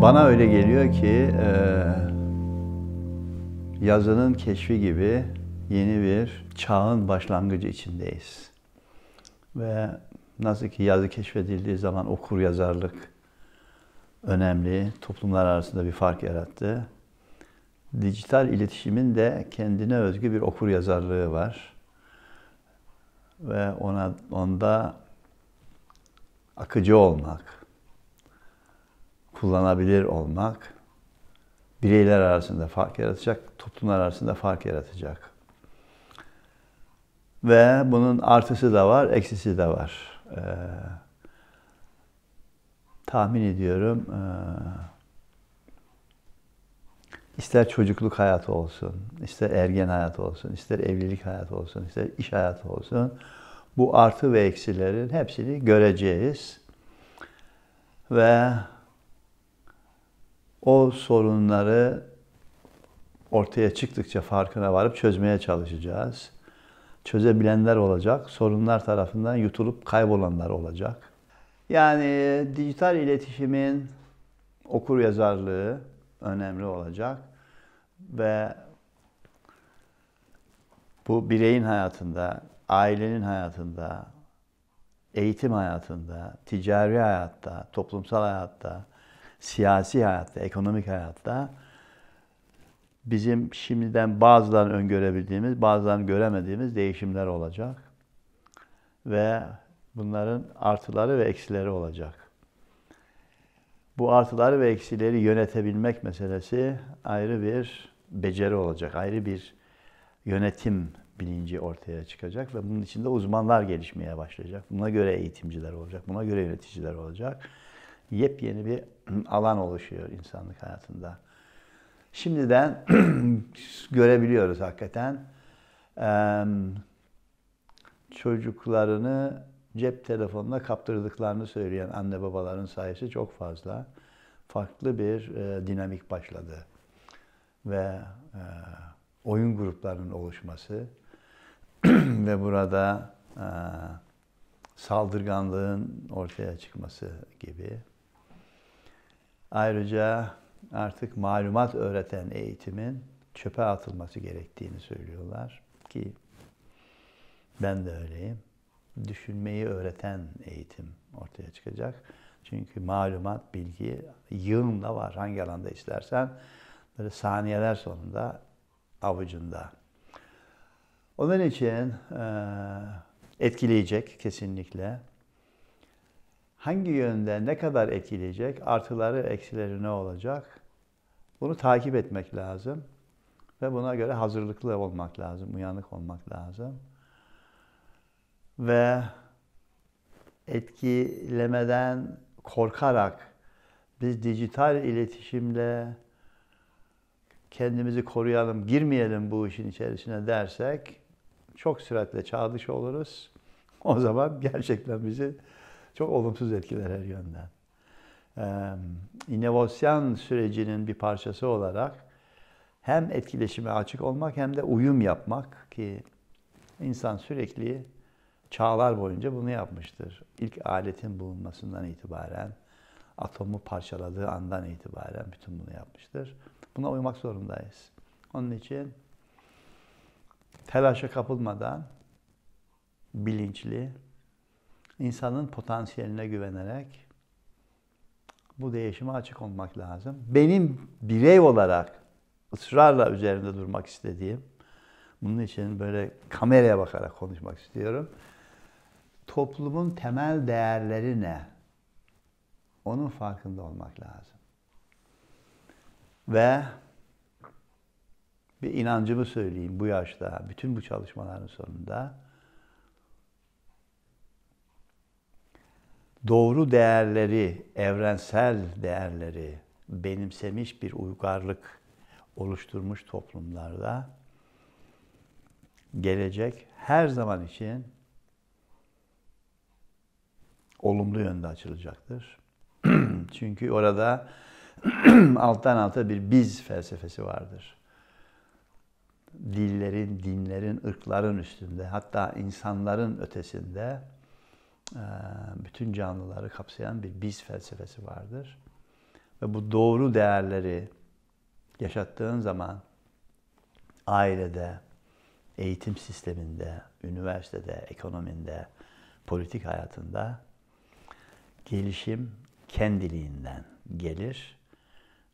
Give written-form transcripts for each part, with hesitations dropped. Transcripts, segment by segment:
Bana öyle geliyor ki yazının keşfi gibi yeni bir çağın başlangıcı içindeyiz. Ve nasıl ki yazı keşfedildiği zaman okuryazarlık önemli, toplumlar arasında bir fark yarattı. Dijital iletişimin de kendine özgü bir okuryazarlığı var. Ve onda akıcı olmak, kullanabilir olmak, bireyler arasında fark yaratacak, toplumlar arasında fark yaratacak. Ve bunun artısı da var, eksisi de var. Tahmin ediyorum, ister çocukluk hayatı olsun, ister ergen hayatı olsun, ister evlilik hayatı olsun, ister iş hayatı olsun, bu artı ve eksilerin hepsini göreceğiz. Ve o sorunları ortaya çıktıkça farkına varıp çözmeye çalışacağız. Çözebilenler olacak, sorunlar tarafından yutulup kaybolanlar olacak. Yani dijital iletişimin okuryazarlığı önemli olacak ve bu bireyin hayatında, ailenin hayatında, eğitim hayatında, ticari hayatta, toplumsal hayatta, siyasi hayatta, ekonomik hayatta bizim şimdiden bazılarını öngörebildiğimiz, bazılarını göremediğimiz değişimler olacak. Ve bunların artıları ve eksileri olacak. Bu artıları ve eksileri yönetebilmek meselesi ayrı bir beceri olacak, ayrı bir yönetim bilinci ortaya çıkacak ve bunun içinde uzmanlar gelişmeye başlayacak. Buna göre eğitimciler olacak, buna göre yöneticiler olacak. Yepyeni bir alan oluşuyor insanlık hayatında. Şimdiden görebiliyoruz hakikaten. Çocuklarını cep telefonuna kaptırdıklarını söyleyen anne babaların sayısı çok fazla. Farklı bir dinamik başladı. Ve oyun gruplarının oluşması ve burada saldırganlığın ortaya çıkması gibi. Ayrıca artık malumat öğreten eğitimin çöpe atılması gerektiğini söylüyorlar ki ben de öyleyim. Düşünmeyi öğreten eğitim ortaya çıkacak. Çünkü malumat, bilgi yığınla var. Hangi alanda istersen böyle saniyeler sonunda avucunda. Onun için etkileyecek kesinlikle. Hangi yönde ne kadar etkileyecek, artıları, eksileri ne olacak? Bunu takip etmek lazım. Ve buna göre hazırlıklı olmak lazım, uyanık olmak lazım. Ve etkilemeden korkarak biz dijital iletişimle kendimizi koruyalım, girmeyelim bu işin içerisine dersek çok süratle çağ dışı oluruz. O zaman gerçekten bizi çok olumsuz etkiler her yönden. İnovasyon sürecinin bir parçası olarak hem etkileşime açık olmak hem de uyum yapmak ki insan sürekli çağlar boyunca bunu yapmıştır. İlk aletin bulunmasından itibaren, atomu parçaladığı andan itibaren bütün bunu yapmıştır. Buna uymak zorundayız. Onun için telaşa kapılmadan bilinçli, insanın potansiyeline güvenerek bu değişime açık olmak lazım. Benim birey olarak ısrarla üzerinde durmak istediğim, bunun için böyle kameraya bakarak konuşmak istiyorum. Toplumun temel değerleri ne? Onun farkında olmak lazım. Ve bir inancımı söyleyeyim bu yaşta, bütün bu çalışmaların sonunda. Doğru değerleri, evrensel değerleri benimsemiş bir uygarlık oluşturmuş toplumlarda gelecek her zaman için olumlu yönde açılacaktır. Çünkü orada alttan alta bir biz felsefesi vardır. Dillerin, dinlerin, ırkların üstünde, hatta insanların ötesinde bütün canlıları kapsayan bir biz felsefesi vardır. Ve bu doğru değerleri yaşattığın zaman ailede, eğitim sisteminde, üniversitede, ekonominde, politik hayatında gelişim kendiliğinden gelir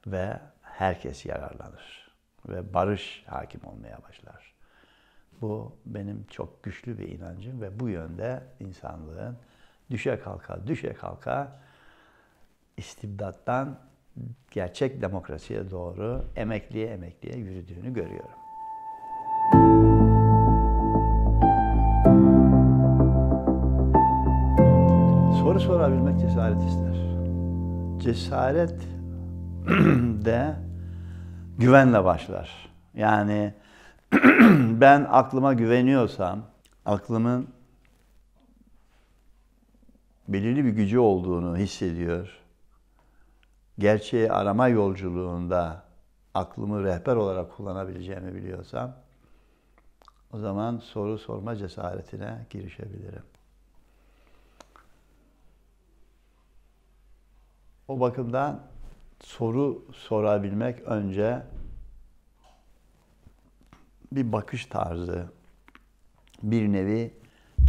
ve herkes yararlanır ve barış hakim olmaya başlar. Bu benim çok güçlü bir inancım ve bu yönde insanlığın düşe kalka istibdattan gerçek demokrasiye doğru emekliye yürüdüğünü görüyorum. Soru sorabilmek cesaret ister. Cesaret de güvenle başlar. Yani ben aklıma güveniyorsam, aklımın belirli bir gücü olduğunu hissediyor, gerçeği arama yolculuğunda aklımı rehber olarak kullanabileceğimi biliyorsam, o zaman soru sorma cesaretine girişebilirim. O bakımdan soru sorabilmek önce bir bakış tarzı, bir nevi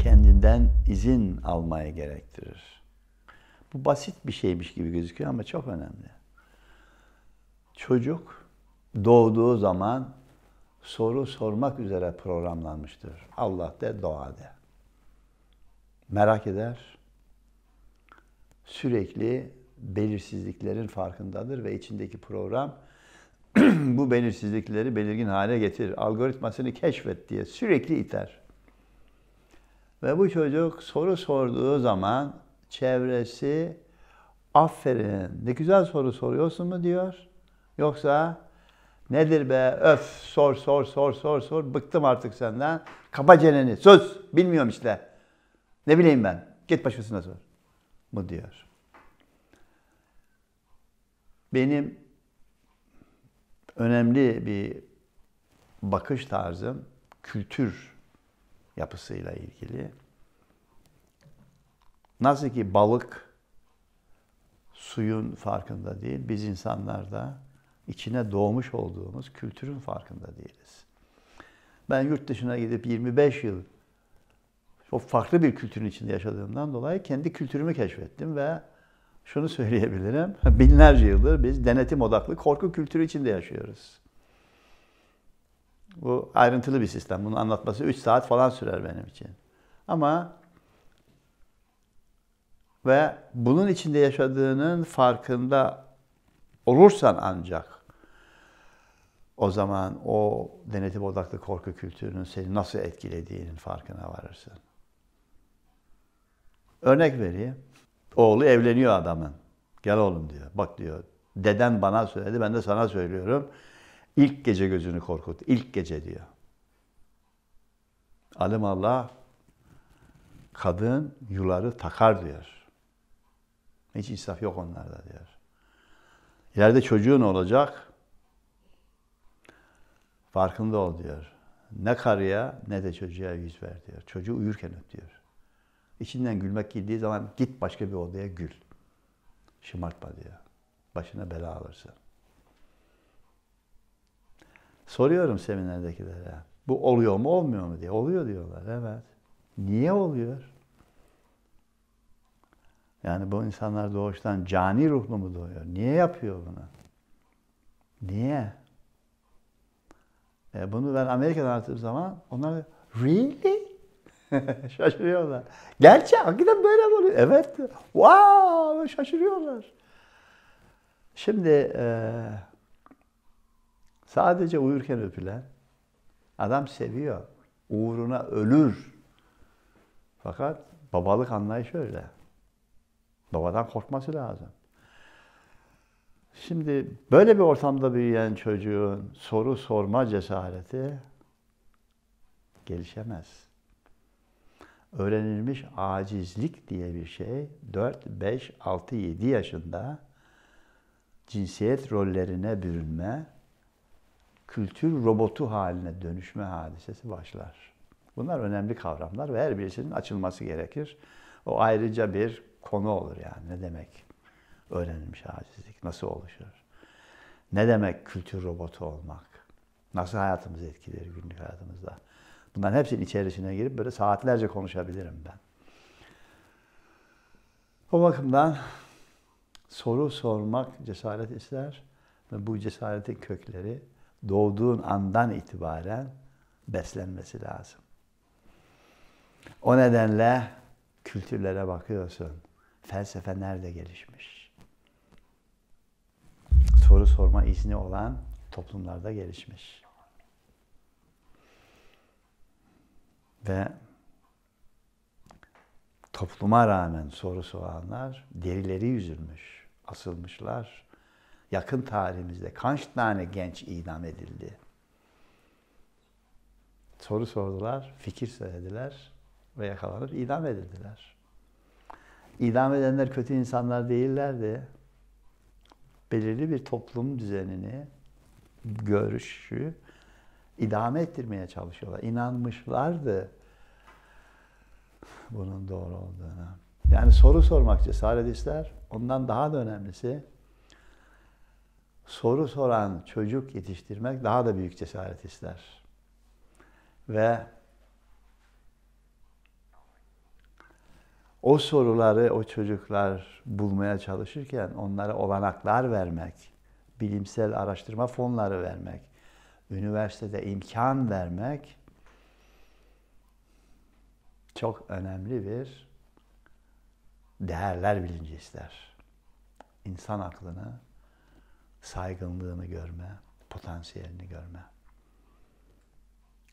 kendinden izin almayı gerektirir. Bu basit bir şeymiş gibi gözüküyor ama çok önemli. Çocuk doğduğu zaman soru sormak üzere programlanmıştır. Allah de, doğa de. Merak eder. Sürekli belirsizliklerin farkındadır ve içindeki program bu belirsizlikleri belirgin hale getir, algoritmasını keşfet diye sürekli iter. Ve bu çocuk soru sorduğu zaman çevresi aferin ne güzel soru soruyorsun mu diyor. Yoksa nedir be öf sor bıktım artık senden. Kapa çeneni sus bilmiyorum işte. Ne bileyim ben git başkasına sor mu diyor. Benim önemli bir bakış tarzım kültür yapısıyla ilgili. Nasıl ki balık suyun farkında değil, biz insanlar da içine doğmuş olduğumuz kültürün farkında değiliz. Ben yurt dışına gidip 25 yıl çok farklı bir kültürün içinde yaşadığımdan dolayı kendi kültürümü keşfettim ve şunu söyleyebilirim, binlerce yıldır biz denetim odaklı korku kültürü içinde yaşıyoruz. Bu ayrıntılı bir sistem. Bunu anlatması 3 saat falan sürer benim için. Ama ve bunun içinde yaşadığının farkında olursan ancak o zaman o denetim odaklı korku kültürünün seni nasıl etkilediğinin farkına varırsın. Örnek vereyim. Oğlu evleniyor adamın. Gel oğlum diyor. Bak diyor. Deden bana söyledi, ben de sana söylüyorum. İlk gece gözünü korkut. İlk gece diyor. Alimallah kadın yuları takar diyor. Hiç insaf yok onlarda diyor. İleride çocuğun olacak. Farkında ol diyor. Ne karıya ne de çocuğa yüz ver diyor. Çocuğu uyurken öp diyor. İçinden gülmek girdiği zaman git başka bir odaya gül. Şımartma diyor. Başına bela alırsın. Soruyorum seminerdekilere. Bu oluyor mu olmuyor mu diye. Oluyor diyorlar. Evet. Niye oluyor? Yani bu insanlar doğuştan cani ruhlu mu doğuyor? Niye yapıyor bunu? Niye? Bunu ben Amerika'da anlattığım zaman onlar really? Şaşırıyorlar. Gerçi hakikaten böyle mi oluyor? Evet. Wow! Şaşırıyorlar. Şimdi sadece uyurken öpülen adam seviyor. Uğruna ölür. Fakat babalık anlayışı öyle. Babadan korkması lazım. Şimdi böyle bir ortamda büyüyen çocuğun soru sorma cesareti gelişemez. Öğrenilmiş acizlik diye bir şey 4, 5, 6, 7 yaşında cinsiyet rollerine bürünme, kültür robotu haline dönüşme hadisesi başlar. Bunlar önemli kavramlar ve her birisinin açılması gerekir. O ayrıca bir konu olur yani ne demek? öğrenilmiş acizlik nasıl oluşur? Ne demek kültür robotu olmak? Nasıl hayatımızı etkiler günlük hayatımızda? Bunların hepsinin içerisine girip böyle saatlerce konuşabilirim ben. O bakımdan soru sormak cesaret ister ve bu cesaretin kökleri doğduğun andan itibaren beslenmesi lazım. O nedenle kültürlere bakıyorsun. Felsefe nerede gelişmiş? Soru sorma izni olan toplumlarda gelişmiş. Ve topluma rağmen soru soranlar derileri yüzülmüş, asılmışlar. Yakın tarihimizde kaç tane genç idam edildi? Soru sordular, fikir söylediler ve yakalanıp idam edildiler. İdam edenler kötü insanlar değillerdi. Belirli bir toplum düzenini, görüşü idame ettirmeye çalışıyorlar. İnanmışlardı bunun doğru olduğuna. Yani soru sormak cesaret ister. Ondan daha da önemlisi soru soran çocuk yetiştirmek daha da büyük cesaret ister. Ve o soruları o çocuklar bulmaya çalışırken onlara olanaklar vermek, bilimsel araştırma fonları vermek, üniversitede imkan vermek çok önemli bir değerler bilinci ister. İnsan aklını, saygınlığını görme, potansiyelini görme.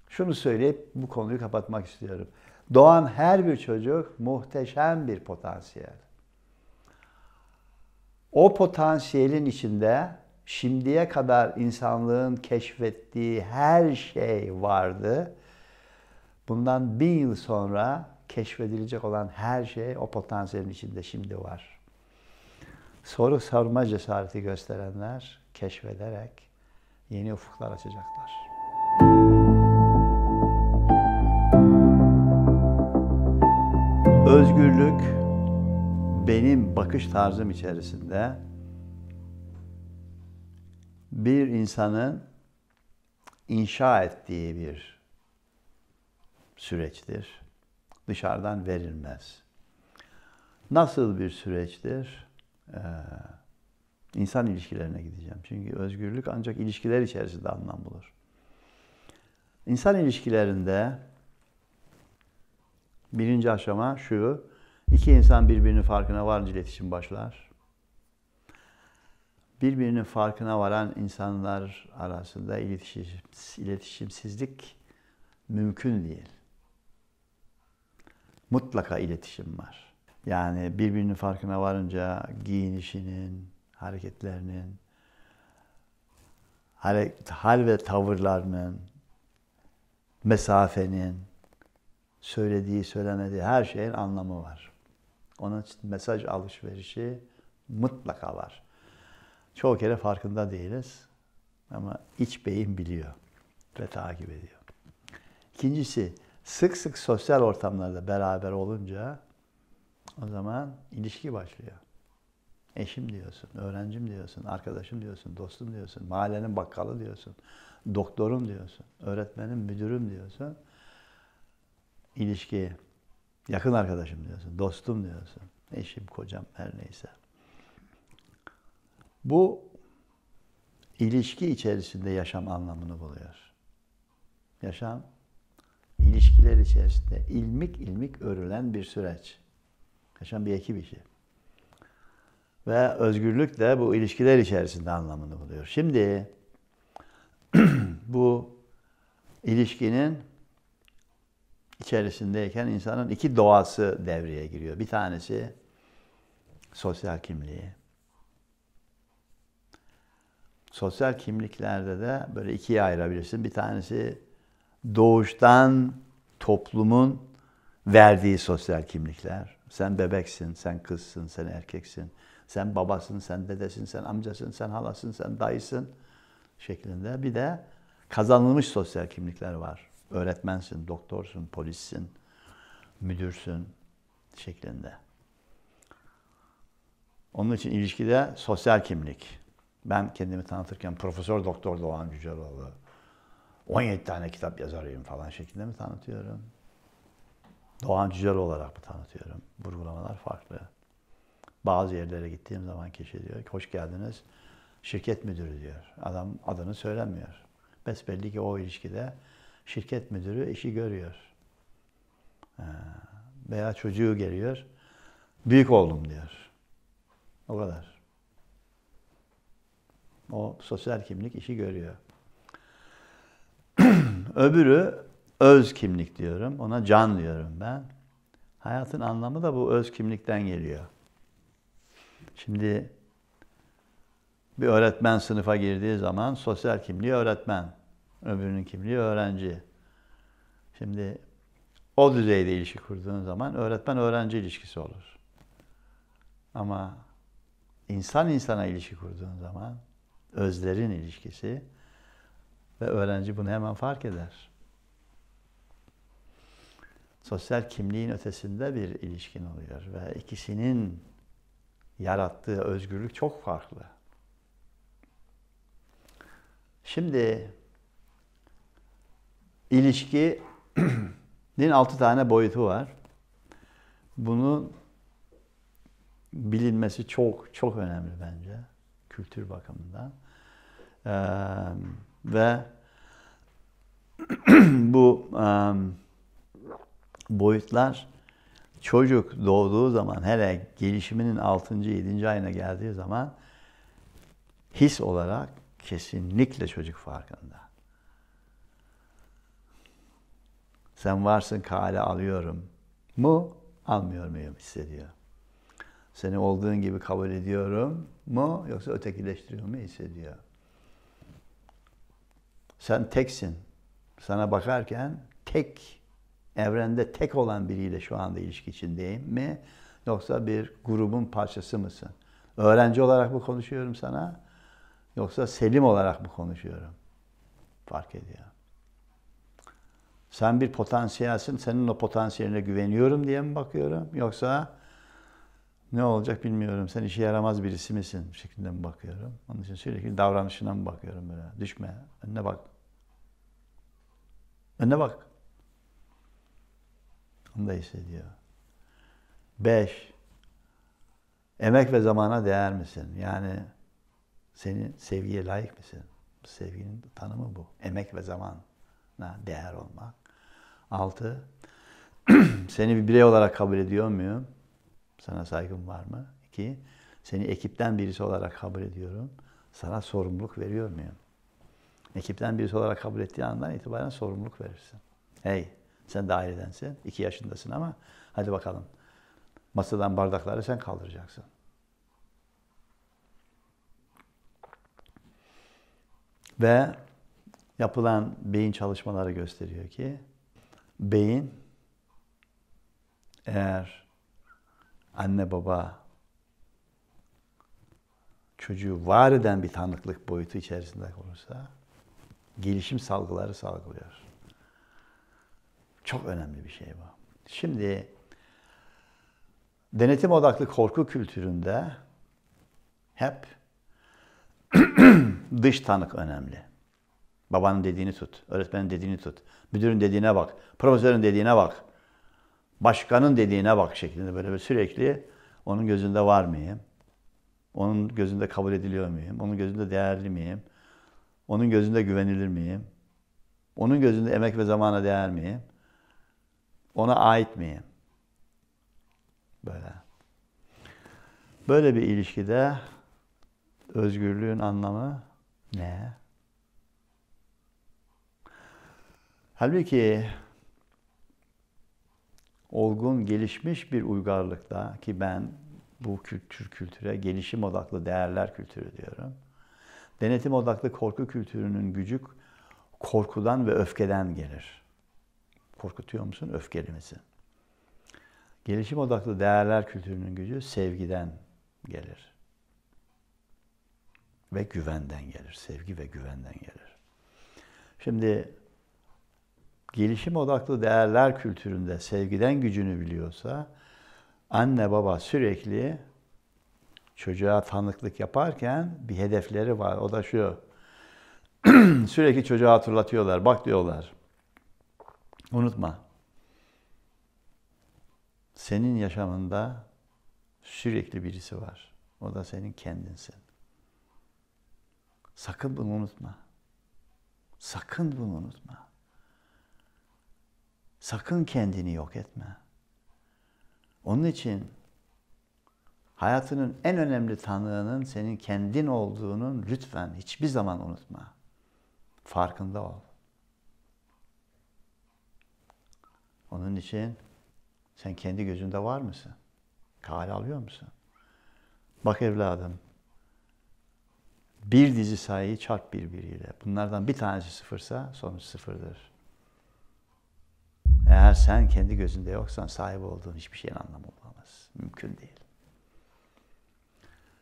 Şunu söyleyip bu konuyu kapatmak istiyorum. Doğan her bir çocuk muhteşem bir potansiyel. O potansiyelin içinde şimdiye kadar insanlığın keşfettiği her şey vardı. Bundan 1000 yıl sonra keşfedilecek olan her şey o potansiyelin içinde şimdi var. Soru sorma cesareti gösterenler keşfederek yeni ufuklar açacaklar. Özgürlük benim bakış tarzım içerisinde bir insanın inşa ettiği bir süreçtir. Dışarıdan verilmez. Nasıl bir süreçtir? İnsan ilişkilerine gideceğim. Çünkü özgürlük ancak ilişkiler içerisinde anlam bulur. İnsan ilişkilerinde birinci aşama şu: iki insan birbirinin farkına varınca iletişim başlar. Birbirinin farkına varan insanlar arasında iletişimsizlik mümkün değil. Mutlaka iletişim var. Yani birbirinin farkına varınca giyinişinin, hareketlerinin, hal ve tavırlarının, mesafenin, söylediği, söylemediği her şeyin anlamı var. Onun için mesaj alışverişi mutlaka var. Çoğu kere farkında değiliz ama iç beyin biliyor ve takip ediyor. İkincisi, sık sık sosyal ortamlarda beraber olunca o zaman ilişki başlıyor. Eşim diyorsun, öğrencim diyorsun, arkadaşım diyorsun, dostum diyorsun, mahallenin bakkalı diyorsun, doktorum diyorsun, öğretmenim, müdürüm diyorsun. İlişki, yakın arkadaşım diyorsun, dostum diyorsun, eşim, kocam, her neyse. Bu ilişki içerisinde yaşam anlamını buluyor. Yaşam, ilişkiler içerisinde ilmik ilmik örülen bir süreç. Yaşam bir ekip işi. Ve özgürlük de bu ilişkiler içerisinde anlamını buluyor. Şimdi bu ilişkinin içerisindeyken insanın iki doğası devreye giriyor. Bir tanesi sosyal kimliği. Sosyal kimliklerde de böyle ikiye ayırabilirsin. Bir tanesi doğuştan toplumun verdiği sosyal kimlikler. Sen bebeksin, sen kızsın, sen erkeksin, sen babasın, sen dedesin, sen amcasın, sen halasın, sen dayısın şeklinde. Bir de kazanılmış sosyal kimlikler var. Öğretmensin, doktorsun, polissin, müdürsün şeklinde. Onun için ilişkide sosyal kimlik. Ben kendimi tanıtırken Profesör Doktor Doğan Cüceloğlu, 17 tane kitap yazarıyım falan şeklinde mi tanıtıyorum? Doğan Cüceloğlu olarak mı tanıtıyorum? Vurgulamalar farklı. Bazı yerlere gittiğim zaman kişi diyor ki hoş geldiniz şirket müdürü diyor. Adam adını söylemiyor. Besbelli ki o ilişkide şirket müdürü işi görüyor. Veya çocuğu geliyor. Büyük oğlum diyor. O kadar. O sosyal kimlik işi görüyor. Öbürü öz kimlik diyorum. Ona can diyorum ben. Hayatın anlamı da bu öz kimlikten geliyor. Şimdi bir öğretmen sınıfa girdiği zaman sosyal kimliği öğretmen. Öbürünün kimliği öğrenci. Şimdi o düzeyde ilişki kurduğun zaman öğretmen-öğrenci ilişkisi olur. Ama insan insana ilişki kurduğun zaman özlerin ilişkisi ve öğrenci bunu hemen fark eder. Sosyal kimliğin ötesinde bir ilişkin oluyor ve ikisinin yarattığı özgürlük çok farklı. Şimdi ilişkinin 6 tane boyutu var. Bunun bilinmesi çok önemli bence kültür bakımından. Ve bu boyutlar çocuk doğduğu zaman, hele gelişiminin 6. 7. ayına geldiği zaman his olarak kesinlikle çocuk farkında. Sen varsın kale alıyorum mu, almıyor muyum hissediyor. Seni olduğun gibi kabul ediyorum mu, yoksa ötekileştiriyor mu hissediyor. Sen teksin. Sana bakarken evrende tek olan biriyle şu anda ilişki içindeyim mi? Yoksa bir grubun parçası mısın? Öğrenci olarak mı konuşuyorum sana? Yoksa Selim olarak mı konuşuyorum? Fark ediyor. Sen bir potansiyelsin, senin o potansiyeline güveniyorum diye mi bakıyorum? Yoksa ne olacak bilmiyorum, sen işe yaramaz birisi misin şeklinde mi bakıyorum? Onun için sürekli davranışına mı bakıyorum böyle? Düşme, önüne bak. Önüne bak. Onu da hissediyor. 5. Emek ve zamana değer misin? Yani senin sevgiye layık mısın? Sevginin tanımı bu. Emek ve zamana değer olmak. 6. Seni bir birey olarak kabul ediyor muyum? Sana saygım var mı? 2. Seni ekipten birisi olarak kabul ediyorum. Sana sorumluluk veriyor muyum? Ekipten birisi olarak kabul ettiği andan itibaren sorumluluk verirsin. Hey, sen dairedensin, 2 yaşındasın ama hadi bakalım. Masadan bardakları sen kaldıracaksın. Ve yapılan beyin çalışmaları gösteriyor ki beyin eğer anne baba çocuğu var eden bir tanıklık boyutu içerisinde olursa gelişim salgıları salgılıyor. Çok önemli bir şey bu. Şimdi denetim odaklı korku kültüründe hep dış tanık önemli. Babanın dediğini tut, öğretmenin dediğini tut, müdürün dediğine bak, profesörün dediğine bak, başkanın dediğine bak şeklinde böyle sürekli onun gözünde var mıyım? Onun gözünde kabul ediliyor muyum? Onun gözünde değerli miyim? Onun gözünde güvenilir miyim? Onun gözünde emek ve zamana değer miyim? Ona ait miyim? Böyle. Böyle bir ilişkide özgürlüğün anlamı ne? Halbuki olgun, gelişmiş bir uygarlıkta ki ben bu kültüre gelişim odaklı değerler kültürü diyorum. Denetim odaklı korku kültürünün gücü korkudan ve öfkeden gelir. Korkutuyor musun? Öfkeli misin? Gelişim odaklı değerler kültürünün gücü sevgiden gelir. Ve güvenden gelir. Sevgi ve güvenden gelir. Şimdi gelişim odaklı değerler kültüründe sevgiden gücünü biliyorsa anne baba sürekli çocuğa tanıklık yaparken bir hedefleri var. O da şu. Sürekli çocuğa hatırlatıyorlar. Bak diyorlar. Unutma. Senin yaşamında sürekli birisi var. O da senin kendinsin. Sakın bunu unutma. Sakın bunu unutma. Sakın kendini yok etme. Onun için hayatının en önemli tanığının senin kendin olduğunun lütfen hiçbir zaman unutma. Farkında ol. Onun için sen kendi gözünde var mısın? Kale alıyor musun? Bak evladım, bir dizi sayıyı çarp birbiriyle. Bunlardan bir tanesi sıfırsa sonuç sıfırdır. Eğer sen kendi gözünde yoksan sahip olduğun hiçbir şeyin anlamı olamaz. Mümkün değil.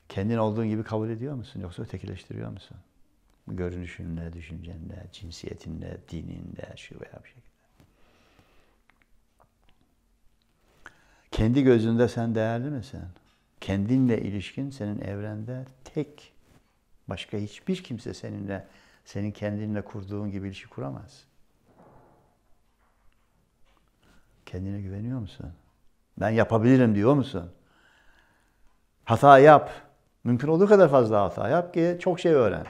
Kendin olduğun gibi kabul ediyor musun? Yoksa ötekileştiriyor musun? Görünüşünle, düşüncenle, cinsiyetinle, dininle, şu veya bir şekilde. Kendi gözünde sen değerli misin? Kendinle ilişkin senin evrende tek. Başka hiçbir kimse senin kendinle kurduğun gibi ilişki kuramaz. Kendine güveniyor musun? Ben yapabilirim diyor musun? Hata yap. Mümkün olduğu kadar fazla hata yap ki çok şey öğren.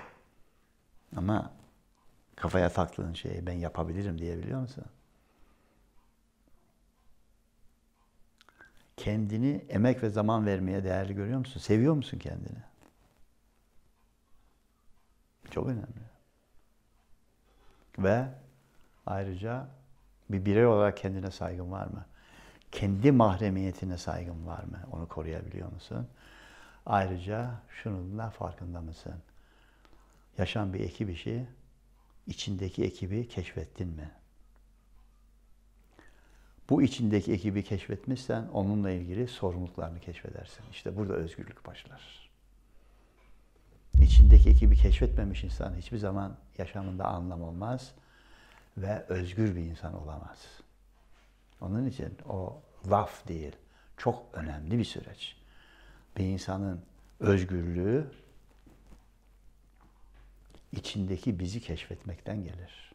Ama kafaya taktığın şeyi ben yapabilirim diyebiliyor musun? Kendini emek ve zaman vermeye değerli görüyor musun? Seviyor musun kendini? Çok önemli. Ve ayrıca bir birey olarak kendine saygın var mı? Kendi mahremiyetine saygın var mı? Onu koruyabiliyor musun? Ayrıca şunun da farkında mısın? Yaşam bir ekip işi. İçindeki ekibi keşfettin mi? Bu içindeki ekibi keşfetmişsen onunla ilgili sorumluluklarını keşfedersin. İşte burada özgürlük başlar. İçindeki ekibi keşfetmemiş insan hiçbir zaman yaşamında anlam olmaz ve özgür bir insan olamaz. Onun için o laf değil, çok önemli bir süreç. Bir insanın özgürlüğü içindeki bizi keşfetmekten gelir.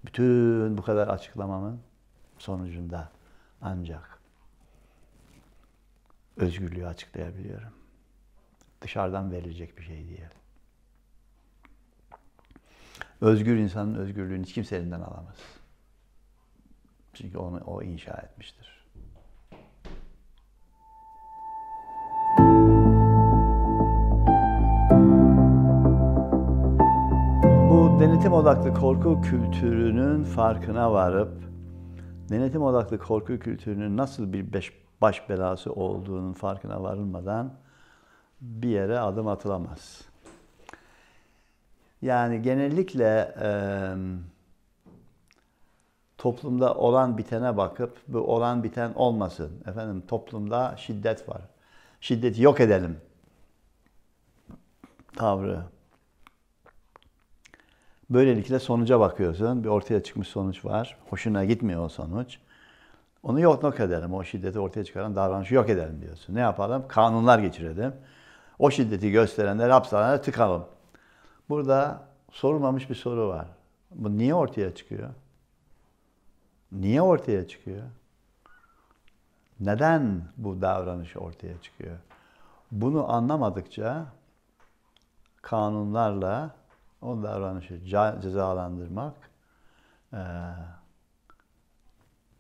Bütün bu kadar açıklamamın sonucunda ancak özgürlüğü açıklayabiliyorum. Dışarıdan verilecek bir şey değil. Özgür insanın özgürlüğünü hiç kimse elinden alamaz. Çünkü onu o inşa etmiştir. Bu denetim odaklı korku kültürünün farkına varıp, denetim odaklı korku kültürünün nasıl bir baş belası olduğunun farkına varılmadan bir yere adım atılamaz. Yani genellikle toplumda olan bitene bakıp bu olan biten olmasın. Efendim toplumda şiddet var. Şiddeti yok edelim tavrı. Böylelikle sonuca bakıyorsun. Bir ortaya çıkmış sonuç var. Hoşuna gitmiyor o sonuç. Onu yok edelim. O şiddeti ortaya çıkaran davranışı yok edelim diyorsun. Ne yapalım? Kanunlar geçirelim. O şiddeti gösterenleri hapishanelere tıkalım. Burada sorulmamış bir soru var. Bu niye ortaya çıkıyor? Niye ortaya çıkıyor? Neden bu davranış ortaya çıkıyor? Bunu anlamadıkça kanunlarla o davranışı cezalandırmak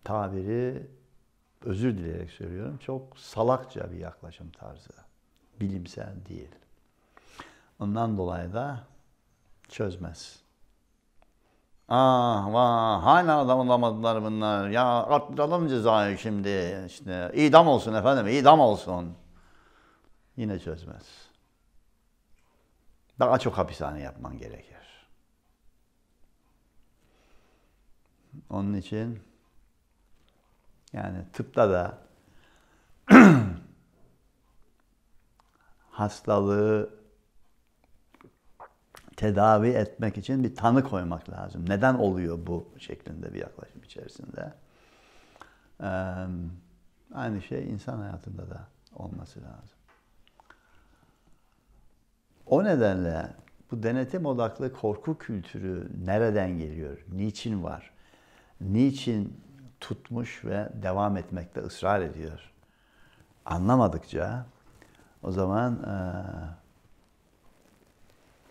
tabiri özür dileyerek söylüyorum. Çok salakça bir yaklaşım tarzı. Bilimsel değil. Ondan dolayı da çözmez. Ah vah hala adam olamadılar bunlar. Ya arttıralım cezayı şimdi. İşte idam olsun efendim, idam olsun. Yine çözmez. Daha çok hapishane yapman gerekir. Onun için yani tıpta da hastalığı tedavi etmek için bir tanı koymak lazım. Neden oluyor bu şeklinde bir yaklaşım içerisinde. Aynı şey insan hayatında da olması lazım. O nedenle bu denetim odaklı korku kültürü nereden geliyor? Niçin var? Niçin tutmuş ve devam etmekte ısrar ediyor? Anlamadıkça o zaman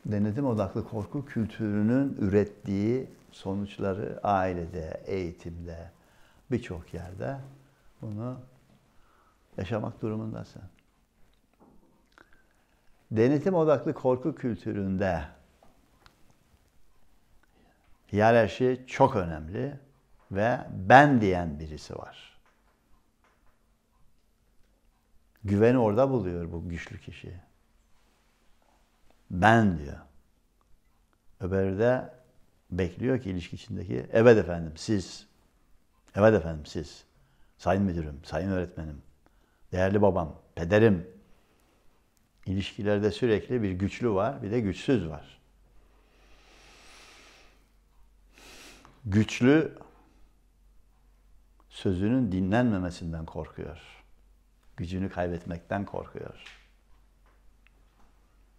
denetim odaklı korku kültürünün ürettiği sonuçları ailede, eğitimde, birçok yerde bunu yaşamak durumundasın. Denetim odaklı korku kültüründe hiyerarşi çok önemli ve ben diyen birisi var. Güveni orada buluyor bu güçlü kişi. Ben diyor. Öbürü de bekliyor ki ilişki içindeki evet efendim siz, evet efendim siz, sayın müdürüm, sayın öğretmenim, değerli babam, pederim. İlişkilerde sürekli bir güçlü var, bir de güçsüz var. Güçlü sözünün dinlenmemesinden korkuyor. Gücünü kaybetmekten korkuyor.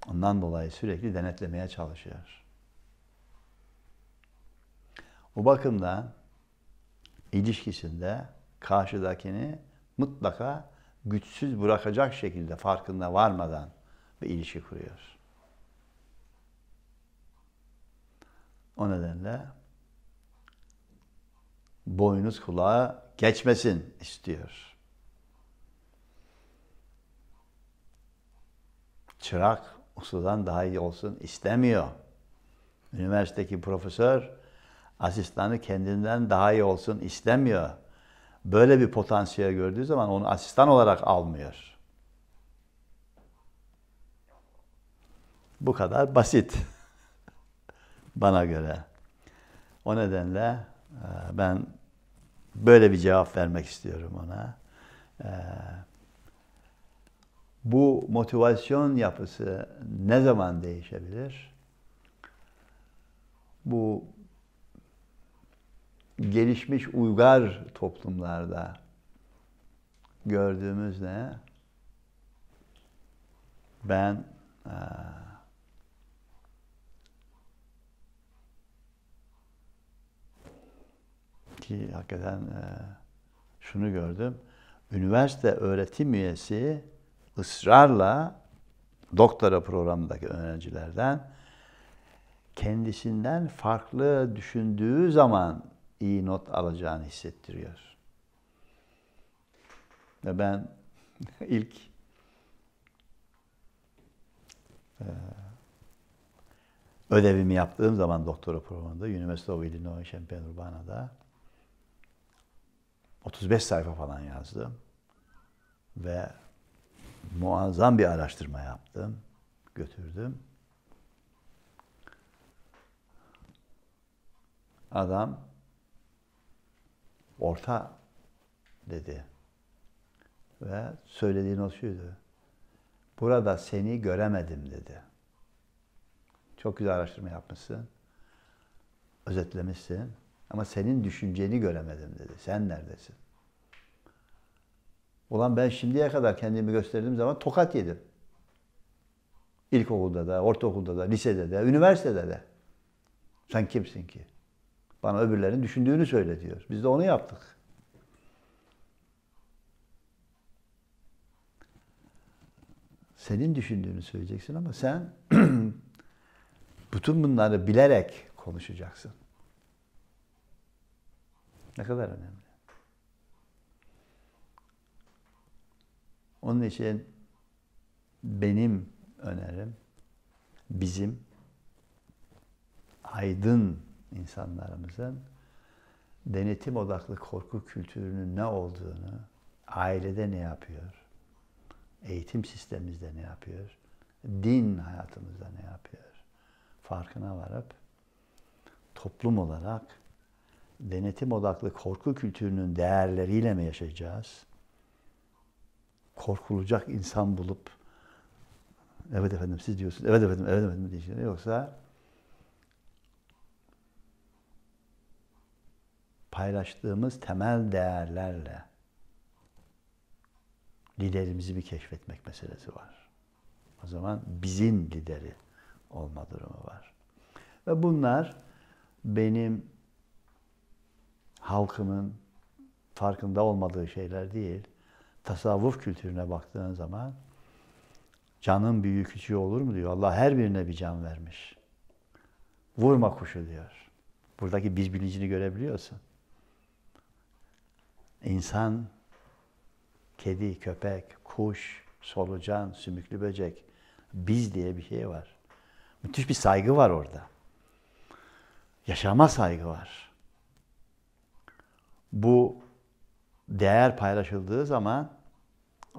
Ondan dolayı sürekli denetlemeye çalışıyor. O bakımdan ilişkisinde karşıdakini mutlaka güçsüz bırakacak şekilde farkında varmadan bir ilişki kuruyor. O nedenle boynuz kulağa geçmesin istiyor. Çırak ustadan daha iyi olsun istemiyor. Üniversitedeki profesör asistanı kendinden daha iyi olsun istemiyor. Böyle bir potansiyel gördüğü zaman onu asistan olarak almıyor. Bu kadar basit bana göre. O nedenle ben böyle bir cevap vermek istiyorum ona. Bu motivasyon yapısı ne zaman değişebilir? Bu gelişmiş uygar toplumlarda gördüğümüz ne? Ben ki hakikaten şunu gördüm. Üniversite öğretim üyesi ısrarla doktora programındaki öğrencilerden kendisinden farklı düşündüğü zaman iyi not alacağını hissettiriyor. Ve ben ilk ödevimi yaptığım zaman doktora programında University of Illinois Champaign-Urbana'da 35 sayfa falan yazdım. Ve muazzam bir araştırma yaptım. Götürdüm. Adam orta dedi. Ve söylediği not şuydu. Burada seni göremedim dedi. Çok güzel araştırma yapmışsın. Özetlemişsin. Ama senin düşünceni göremedim dedi. Sen neredesin? Ulan ben şimdiye kadar kendimi gösterdiğim zaman tokat yedim. İlkokulda da, ortaokulda da, lisede de, üniversitede de. Sen kimsin ki? Bana öbürlerin düşündüğünü söyle diyor. Biz de onu yaptık. Senin düşündüğünü söyleyeceksin ama sen bütün bunları bilerek konuşacaksın. Ne kadar önemli. Onun için benim önerim, bizim aydın insanlarımızın denetim odaklı korku kültürünün ne olduğunu, ailede ne yapıyor, eğitim sistemimizde ne yapıyor, din hayatımızda ne yapıyor, farkına varıp toplum olarak denetim odaklı korku kültürünün değerleriyle mi yaşayacağız? Korkulacak insan bulup evet efendim siz diyorsunuz, evet efendim diyeceğiz. Yoksa paylaştığımız temel değerlerle liderimizi bir keşfetmek meselesi var. O zaman bizim lideri olma durumu var. Ve bunlar benim halkımın farkında olmadığı şeyler değil. Tasavvuf kültürüne baktığın zaman canın büyüğü küçüğü olur mu diyor. Allah her birine bir can vermiş. Vurma kuşu diyor. Buradaki biz bilincini görebiliyorsun. İnsan, kedi, köpek, kuş, solucan, sümüklü böcek, biz diye bir şey var. Müthiş bir saygı var orada. Yaşama saygı var. Bu değer paylaşıldığı zaman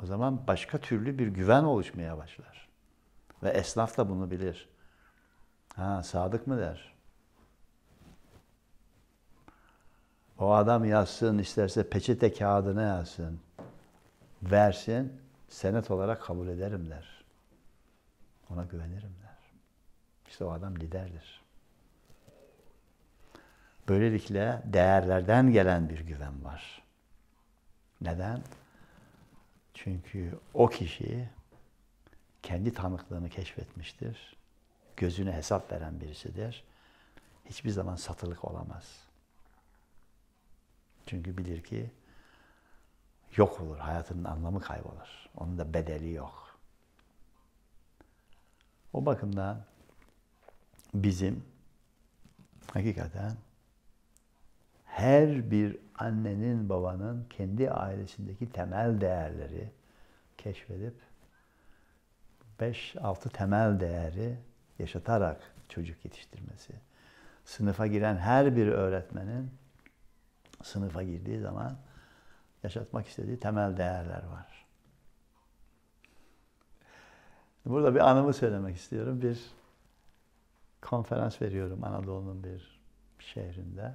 o zaman başka türlü bir güven oluşmaya başlar. Ve esnaf da bunu bilir. Ha, sadık mı der? O adam yazsın, isterse peçete kağıdına yazsın. Versin, senet olarak kabul ederim der. Ona güvenirim der. İşte o adam liderdir. Böylelikle değerlerden gelen bir güven var. Neden? Çünkü o kişi kendi tanıklığını keşfetmiştir. Gözüne hesap veren birisidir. Hiçbir zaman satılık olamaz. Çünkü bilir ki yok olur, hayatının anlamı kaybolur. Onun da bedeli yok. O bakımdan bizim hakikaten her bir annenin, babanın kendi ailesindeki temel değerleri keşfedip 5-6 temel değeri yaşatarak çocuk yetiştirmesi. Sınıfa giren her bir öğretmenin sınıfa girdiği zaman yaşatmak istediği temel değerler var. Burada bir anımı söylemek istiyorum. Bir konferans veriyorum Anadolu'nun bir şehrinde.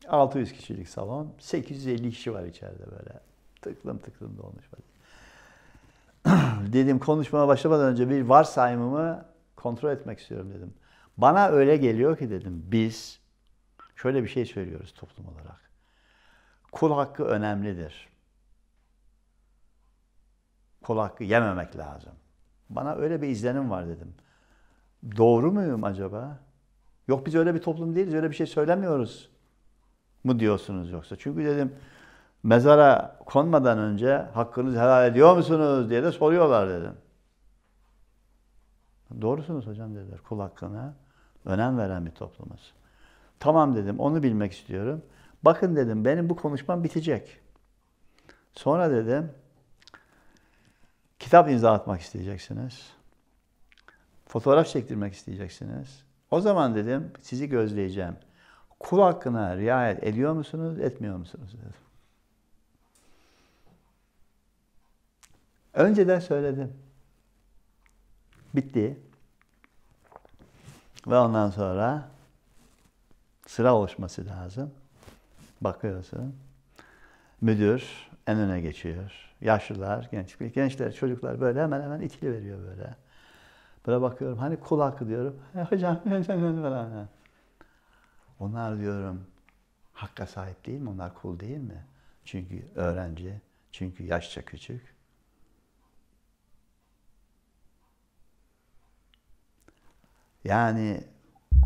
600 kişilik salon, 850 kişi var içeride böyle. Tıklım tıklım dolmuş. Dedim konuşmaya başlamadan önce bir varsayımımı kontrol etmek istiyorum dedim. Bana öyle geliyor ki dedim biz şöyle bir şey söylüyoruz toplum olarak. Kul hakkı önemlidir. Kul hakkı yememek lazım. Bana öyle bir izlenim var dedim. Doğru muyum acaba? Yok biz öyle bir toplum değiliz, öyle bir şey söylemiyoruz mu diyorsunuz yoksa? Çünkü dedim mezara konmadan önce hakkınızı helal ediyor musunuz diye de soruyorlar dedim. Doğrusunuz hocam dediler. Kul hakkına önem veren bir toplumuz. Tamam dedim, onu bilmek istiyorum. Bakın dedim, benim bu konuşmam bitecek. Sonra dedim, kitap imza atmak isteyeceksiniz. Fotoğraf çektirmek isteyeceksiniz. O zaman dedim, sizi gözleyeceğim. Kul hakkına riayet ediyor musunuz, etmiyor musunuz dedim. Önceden söyledim. Bitti. Ve ondan sonra sıra oluşması lazım. Bakıyorsun. Müdür en öne geçiyor. Yaşlılar, gençler, çocuklar böyle hemen hemen itili veriyor böyle. Böyle bakıyorum. Hani kul hakkı diyorum. Hocam falan. Onlar diyorum hakka sahip değil mi? Onlar kul değil mi? Çünkü öğrenci, çünkü yaşça küçük. Yani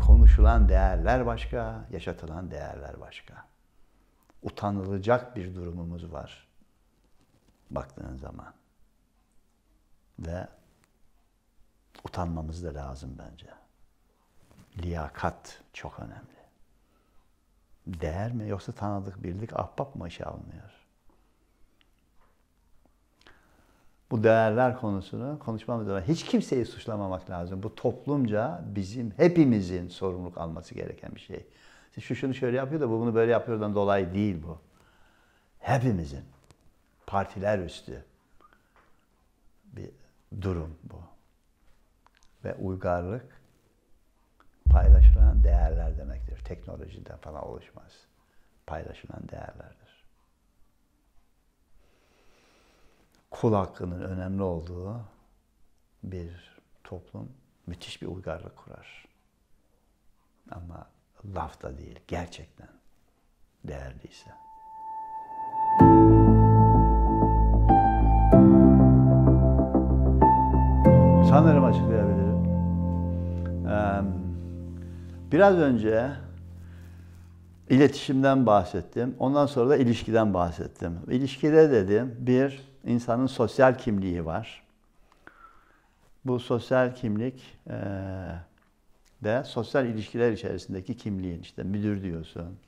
konuşulan değerler başka, yaşatılan değerler başka. Utanılacak bir durumumuz var baktığın zaman. Ve utanmamız da lazım bence. Liyakat çok önemli. Değer mi yoksa tanıdık, bildik, ahbap mı işe alınıyor? Bu değerler konusunu konuşmamız lazım. Hiç kimseyi suçlamamak lazım. Bu toplumca bizim hepimizin sorumluluk alması gereken bir şey. İşte şunu şöyle yapıyor da bu bunu böyle yapıyordan dolayı değil bu. Hepimizin partiler üstü bir durum bu. Ve uygarlık paylaşılan değerler demektir. Teknolojiden falan oluşmaz. Paylaşılan değerlerdir. Kul hakkının önemli olduğu bir toplum müthiş bir uygarlık kurar. Ama lafta değil, gerçekten değerliyse. Sanırım açıklayabilirim. Biraz önce iletişimden bahsettim. Ondan sonra da ilişkiden bahsettim. İlişkide dedim, bir, insanın sosyal kimliği var. Bu sosyal kimlik de sosyal ilişkiler içerisindeki kimliğin, işte müdür diyorsun,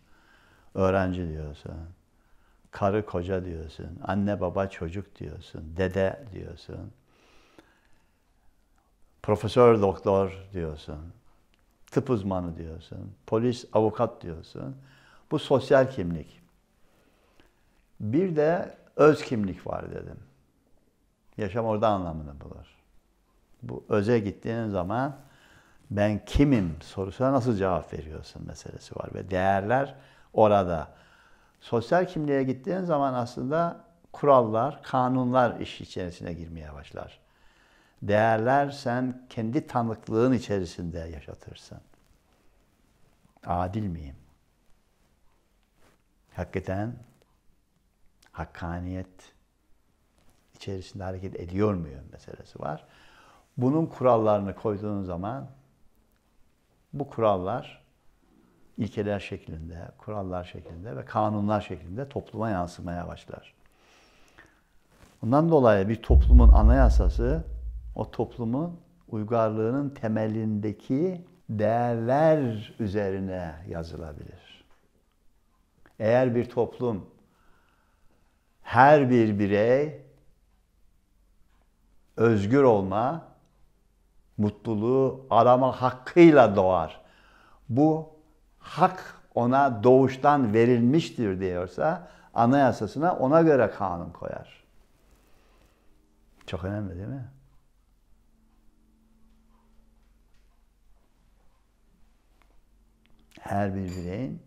öğrenci diyorsun, karı koca diyorsun, anne baba çocuk diyorsun, dede diyorsun, profesör doktor diyorsun, tıp uzmanı diyorsun, polis avukat diyorsun. Bu sosyal kimlik. Bir de öz kimlik var dedim. Yaşam orada anlamını bulur. Bu öze gittiğin zaman ben kimim sorusuna nasıl cevap veriyorsun meselesi var ve değerler orada. Sosyal kimliğe gittiğin zaman aslında kurallar, kanunlar iş içerisine girmeye başlar. Değerler sen kendi tanıklığın içerisinde yaşatırsın. Adil miyim? Hakikaten hakkaniyet içerisinde hareket ediyor muyum meselesi var. Bunun kurallarını koyduğun zaman bu kurallar ilkeler şeklinde, kurallar şeklinde ve kanunlar şeklinde topluma yansımaya başlar. Bundan dolayı bir toplumun anayasası o toplumun uygarlığının temelindeki değerler üzerine yazılabilir. Eğer bir toplum her bir birey özgür olma, mutluluğu arama hakkıyla doğar. Bu hak ona doğuştan verilmiştir diyorsa anayasasına ona göre kanun koyar. Çok önemli değil mi? Her bir bireyin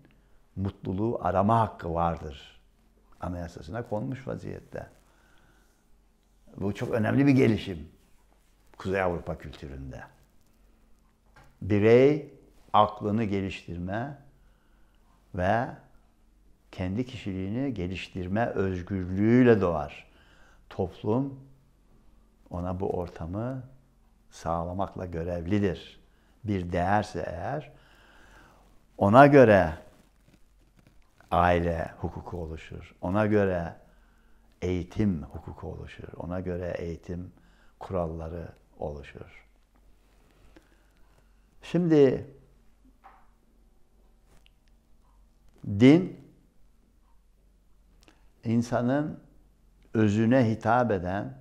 mutluluğu arama hakkı vardır. Anayasasına konmuş vaziyette. Bu çok önemli bir gelişim Kuzey Avrupa kültüründe. Birey aklını geliştirme ve kendi kişiliğini geliştirme özgürlüğüyle doğar. Toplum ona bu ortamı sağlamakla görevlidir. Bir değerse eğer ona göre aile hukuku oluşur. Ona göre eğitim hukuku oluşur. Ona göre eğitim kuralları oluşur. Şimdi din insanın özüne hitap eden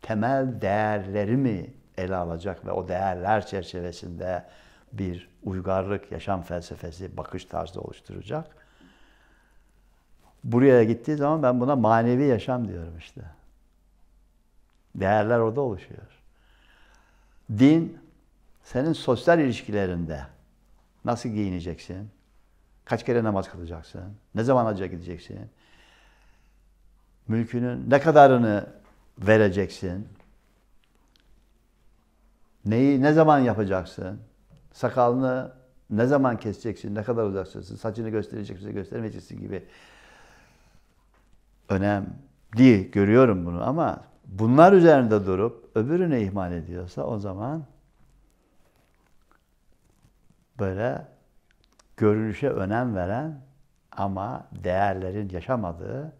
temel değerleri mi ele alacak ve o değerler çerçevesinde bir uygarlık, yaşam felsefesi, bakış tarzı oluşturacak. Buraya gittiği zaman ben buna manevi yaşam diyorum işte. Değerler orada oluşuyor. Din, senin sosyal ilişkilerinde nasıl giyineceksin? Kaç kere namaz kılacaksın? Ne zaman hacca gideceksin? Mülkünün ne kadarını vereceksin? Neyi ne zaman yapacaksın? Sakalını ne zaman keseceksin? Ne kadar uzaksın? Saçını göstereceksin, göstermeyeceksin gibi önemli görüyorum bunu ama bunlar üzerinde durup öbürünü ihmal ediyorsa o zaman böyle görünüşe önem veren ama değerlerin yaşamadığı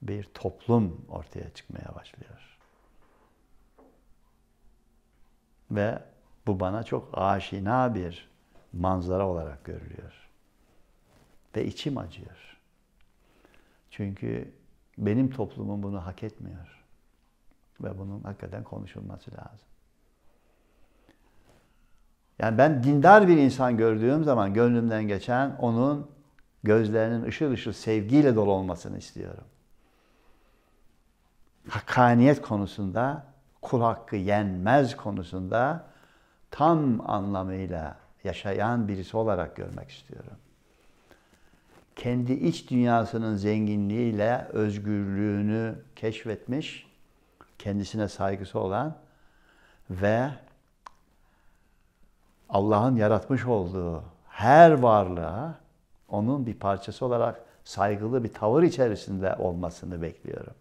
bir toplum ortaya çıkmaya başlıyor. Ve bu bana çok aşina bir manzara olarak görülüyor. Ve içim acıyor. Çünkü benim toplumum bunu hak etmiyor. Ve bunun hakikaten konuşulması lazım. Yani ben dindar bir insan gördüğüm zaman gönlümden geçen onun gözlerinin ışıl ışıl sevgiyle dolu olmasını istiyorum. Hakkaniyet konusunda, kul hakkı yenmez konusunda tam anlamıyla yaşayan birisi olarak görmek istiyorum. Kendi iç dünyasının zenginliğiyle özgürlüğünü keşfetmiş, kendisine saygısı olan ve Allah'ın yaratmış olduğu her varlığa onun bir parçası olarak saygılı bir tavır içerisinde olmasını bekliyorum.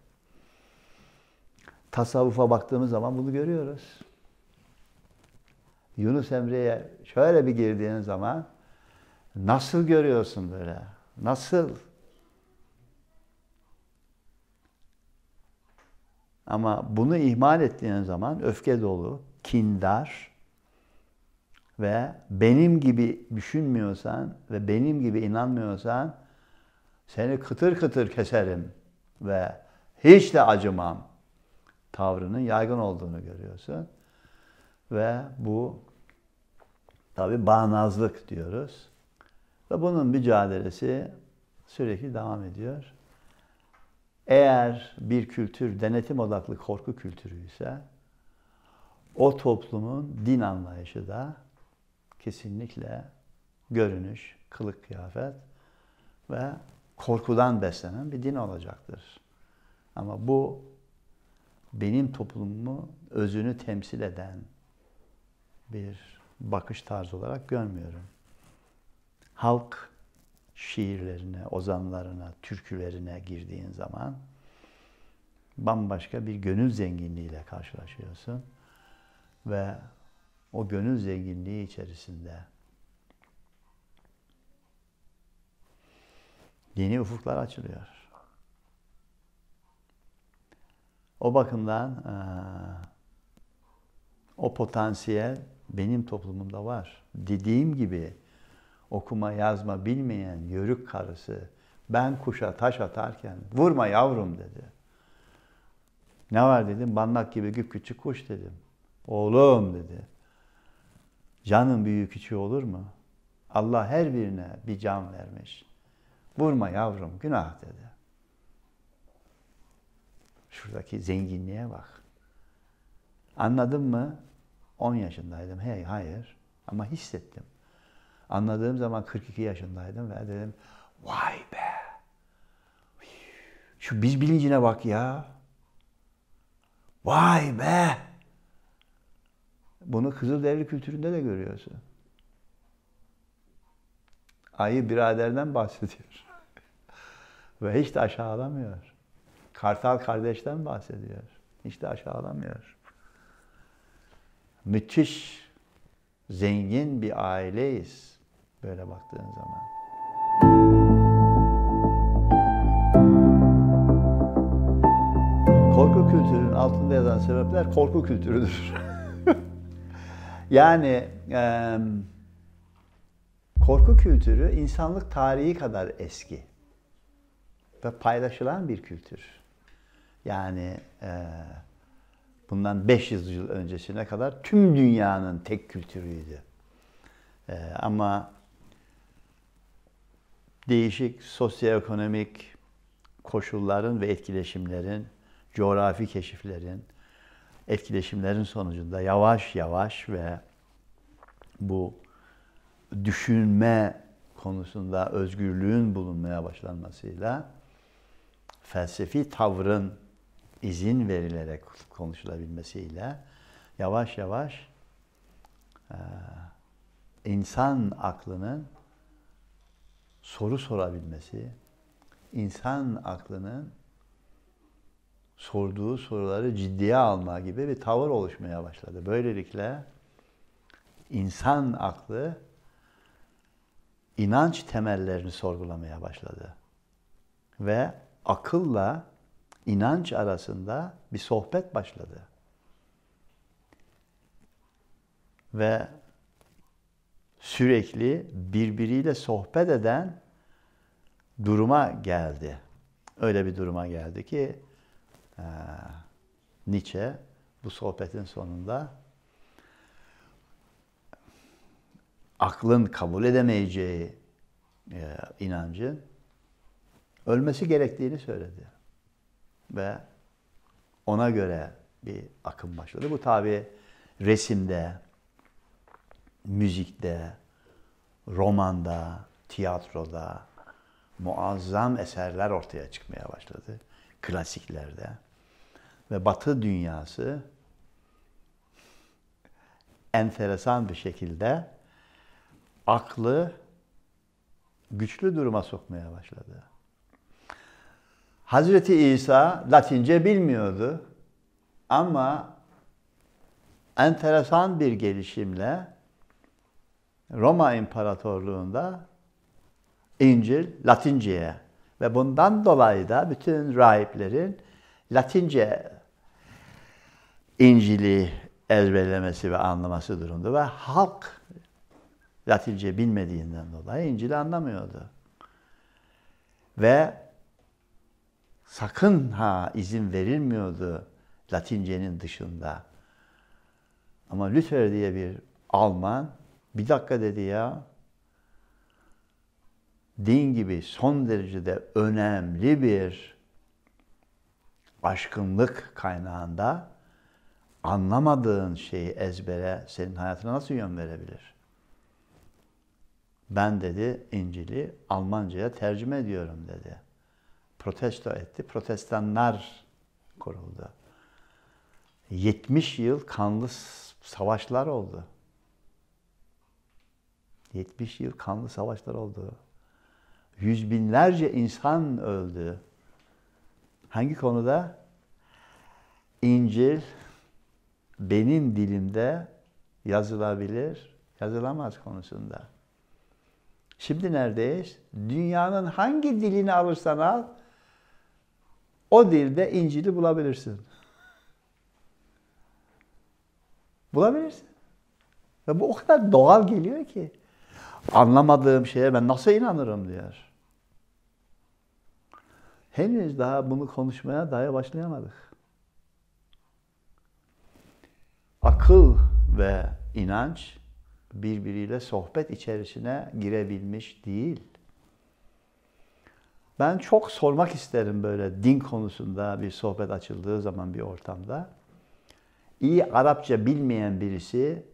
Tasavvufa baktığımız zaman bunu görüyoruz. Yunus Emre'ye şöyle bir girdiğin zaman nasıl görüyorsun böyle? Nasıl? Ama bunu ihmal ettiğin zaman öfke dolu, kindar ve benim gibi düşünmüyorsan ve benim gibi inanmıyorsan seni kıtır kıtır keserim ve hiç de acımam tavrının yaygın olduğunu görüyorsun. Ve bu tabii bağnazlık diyoruz. Ve bunun mücadelesi sürekli devam ediyor. Eğer bir kültür denetim odaklı korku kültürü ise o toplumun din anlayışı da kesinlikle görünüş, kılık kıyafet ve korkudan beslenen bir din olacaktır. Ama bu benim toplumumu özünü temsil eden bir bakış tarzı olarak görmüyorum. Halk şiirlerine, ozanlarına, türkülerine girdiğin zaman bambaşka bir gönül zenginliğiyle karşılaşıyorsun. Ve o gönül zenginliği içerisinde yeni ufuklar açılıyor. O bakımdan o potansiyel benim toplumumda var. Dediğim gibi okuma yazma bilmeyen yörük karısı ben kuşa taş atarken vurma yavrum dedi. Ne var dedim, banlak gibi küçük kuş dedim. Oğlum dedi. Canın büyüğü küçüğü olur mu? Allah her birine bir can vermiş. Vurma yavrum, günah dedi. Şuradaki zenginliğe bak. Anladın mı? 10 yaşındaydım. Hayır. Ama hissettim. Anladığım zaman 42 yaşındaydım ve dedim, vay be! Şu biz bilincine bak ya! Vay be! Bunu Kızılderili kültüründe de görüyorsun. Ayı biraderden bahsediyor. Ve hiç de aşağılamıyor. Kartal kardeşten bahsediyor. Hiç de aşağılamıyor. Müthiş, zengin bir aileyiz. Böyle baktığın zaman. Korku kültürünün altında yazan sebepler korku kültürüdür. Yani korku kültürü insanlık tarihi kadar eski ve paylaşılan bir kültür. Yani bundan 500 yıl öncesine kadar tüm dünyanın tek kültürüydü. Ama değişik sosyoekonomik koşulların ve etkileşimlerin, coğrafi keşiflerin, etkileşimlerin sonucunda yavaş yavaş ve bu düşünme konusunda özgürlüğün bulunmaya başlanmasıyla felsefi tavrın izin verilerek konuşulabilmesiyle yavaş yavaş insan aklının soru sorabilmesi, insan aklının sorduğu soruları ciddiye alma gibi bir tavır oluşmaya başladı. Böylelikle insan aklı inanç temellerini sorgulamaya başladı. Ve akılla inanç arasında bir sohbet başladı. Ve sürekli birbiriyle sohbet eden duruma geldi. Öyle bir duruma geldi ki Nietzsche bu sohbetin sonunda aklın kabul edemeyeceği inancın ölmesi gerektiğini söyledi. Ve ona göre bir akım başladı. Bu tabi resimde, müzikte, romanda, tiyatroda muazzam eserler ortaya çıkmaya başladı. Klasiklerde. Ve Batı dünyası enteresan bir şekilde aklı güçlü duruma sokmaya başladı. Hazreti İsa Latince bilmiyordu ama enteresan bir gelişimle Roma İmparatorluğu'nda İncil Latinceye ve bundan dolayı da bütün rahiplerin Latince İncil'i ezberlemesi ve anlaması durumda ve halk Latince bilmediğinden dolayı İncil'i anlamıyordu. Ve sakın izin verilmiyordu Latince'nin dışında. Ama Luther diye bir Alman bir dakika dedi ya, din gibi son derecede önemli bir aşkınlık kaynağında anlamadığın şeyi ezbere senin hayatına nasıl yön verebilir? Ben dedi İncil'i Almanca'ya tercüme ediyorum dedi. Protesto etti. Protestanlar kuruldu. 70 yıl kanlı savaşlar oldu. 70 yıl kanlı savaşlar oldu. Yüz binlerce insan öldü. Hangi konuda? İncil benim dilimde yazılabilir, yazılamaz konusunda. Şimdi neredeyiz? Dünyanın hangi dilini alırsan al, o dilde İncil'i bulabilirsin. Bulabilirsin. Ve bu o kadar doğal geliyor ki. Anlamadığım şeye ben nasıl inanırım diyor. Henüz daha bunu konuşmaya dahi başlayamadık. Akıl ve inanç birbiriyle sohbet içerisine girebilmiş değil. Ben çok sormak isterim böyle din konusunda bir sohbet açıldığı zaman bir ortamda. İyi Arapça bilmeyen birisi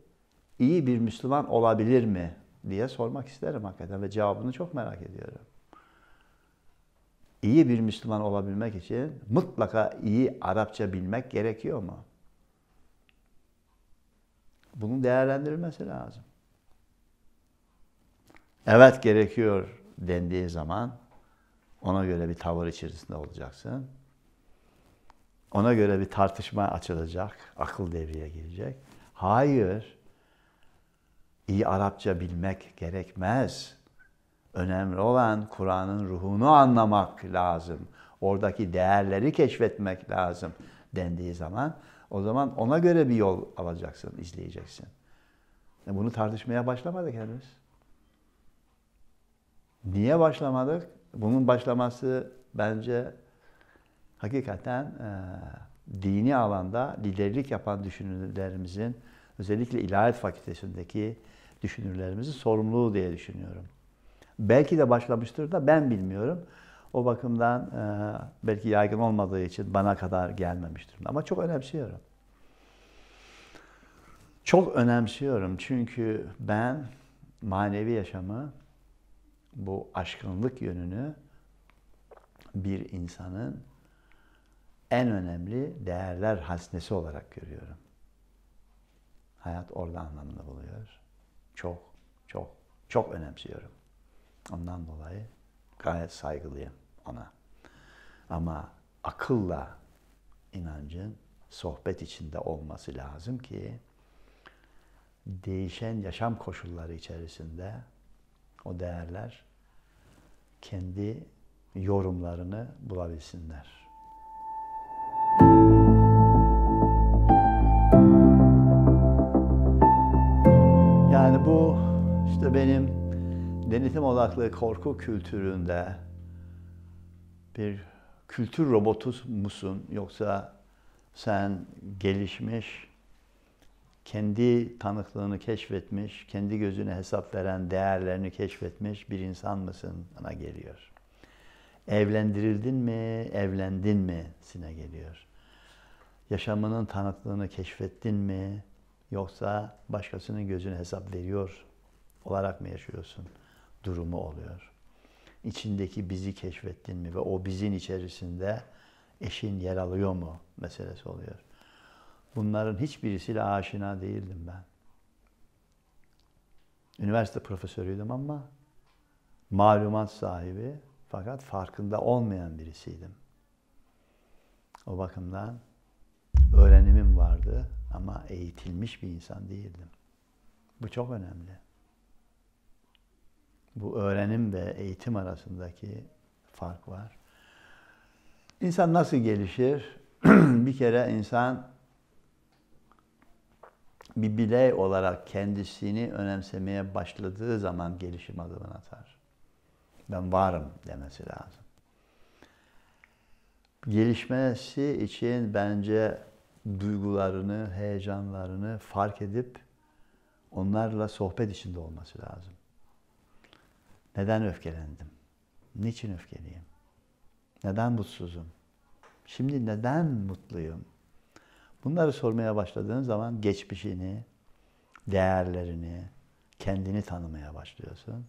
iyi bir Müslüman olabilir mi diye sormak isterim hakikaten ve cevabını çok merak ediyorum. İyi bir Müslüman olabilmek için mutlaka iyi Arapça bilmek gerekiyor mu? Bunun değerlendirilmesi lazım. Evet gerekiyor dendiği zaman ona göre bir tavır içerisinde olacaksın. Ona göre bir tartışma açılacak, akıl devreye girecek. Hayır, iyi Arapça bilmek gerekmez. Önemli olan Kur'an'ın ruhunu anlamak lazım. Oradaki değerleri keşfetmek lazım dendiği zaman o zaman ona göre bir yol alacaksın, izleyeceksin. Bunu tartışmaya başlamadık henüz. Niye başlamadık? Bunun başlaması bence hakikaten dini alanda liderlik yapan düşünürlerimizin, özellikle İlahiyat Fakültesindeki düşünürlerimizin sorumluluğu diye düşünüyorum. Belki de başlamıştır da ben bilmiyorum. O bakımdan belki yaygın olmadığı için bana kadar gelmemiştir. Ama çok önemsiyorum. Çok önemsiyorum çünkü ben manevi yaşamı, bu aşkınlık yönünü bir insanın en önemli değerler haznesi olarak görüyorum. Hayat orada anlamını buluyor. Çok, çok, çok önemsiyorum. Ondan dolayı gayet saygılıyım ona. Ama akılla inancın sohbet içinde olması lazım ki değişen yaşam koşulları içerisinde o değerler kendi yorumlarını bulabilsinler. Yani bu işte benim denetim odaklı korku kültüründe bir kültür robotu musun yoksa sen gelişmiş, kendi tanıklığını keşfetmiş, kendi gözüne hesap veren değerlerini keşfetmiş bir insan mısın bana geliyor. Evlendirildin mi, evlendin mi sine geliyor. Yaşamının tanıklığını keşfettin mi yoksa başkasının gözüne hesap veriyor olarak mı yaşıyorsun? Durumu oluyor. İçindeki bizi keşfettin mi ve o bizin içerisinde eşin yer alıyor mu meselesi oluyor. Bunların hiçbirisiyle aşina değildim ben. Üniversite profesörüydüm ama malumat sahibi fakat farkında olmayan birisiydim. O bakımdan öğrenimim vardı ama eğitilmiş bir insan değildim. Bu çok önemli. Bu öğrenim ve eğitim arasındaki fark var. İnsan nasıl gelişir? Bir kere insan bir birey olarak kendisini önemsemeye başladığı zaman gelişim adımını atar. Ben varım demesi lazım. Gelişmesi için bence duygularını, heyecanlarını fark edip onlarla sohbet içinde olması lazım. Neden öfkelendim? Niçin öfkeliyim? Neden mutsuzum? Şimdi neden mutluyum? Bunları sormaya başladığın zaman geçmişini, değerlerini, kendini tanımaya başlıyorsun.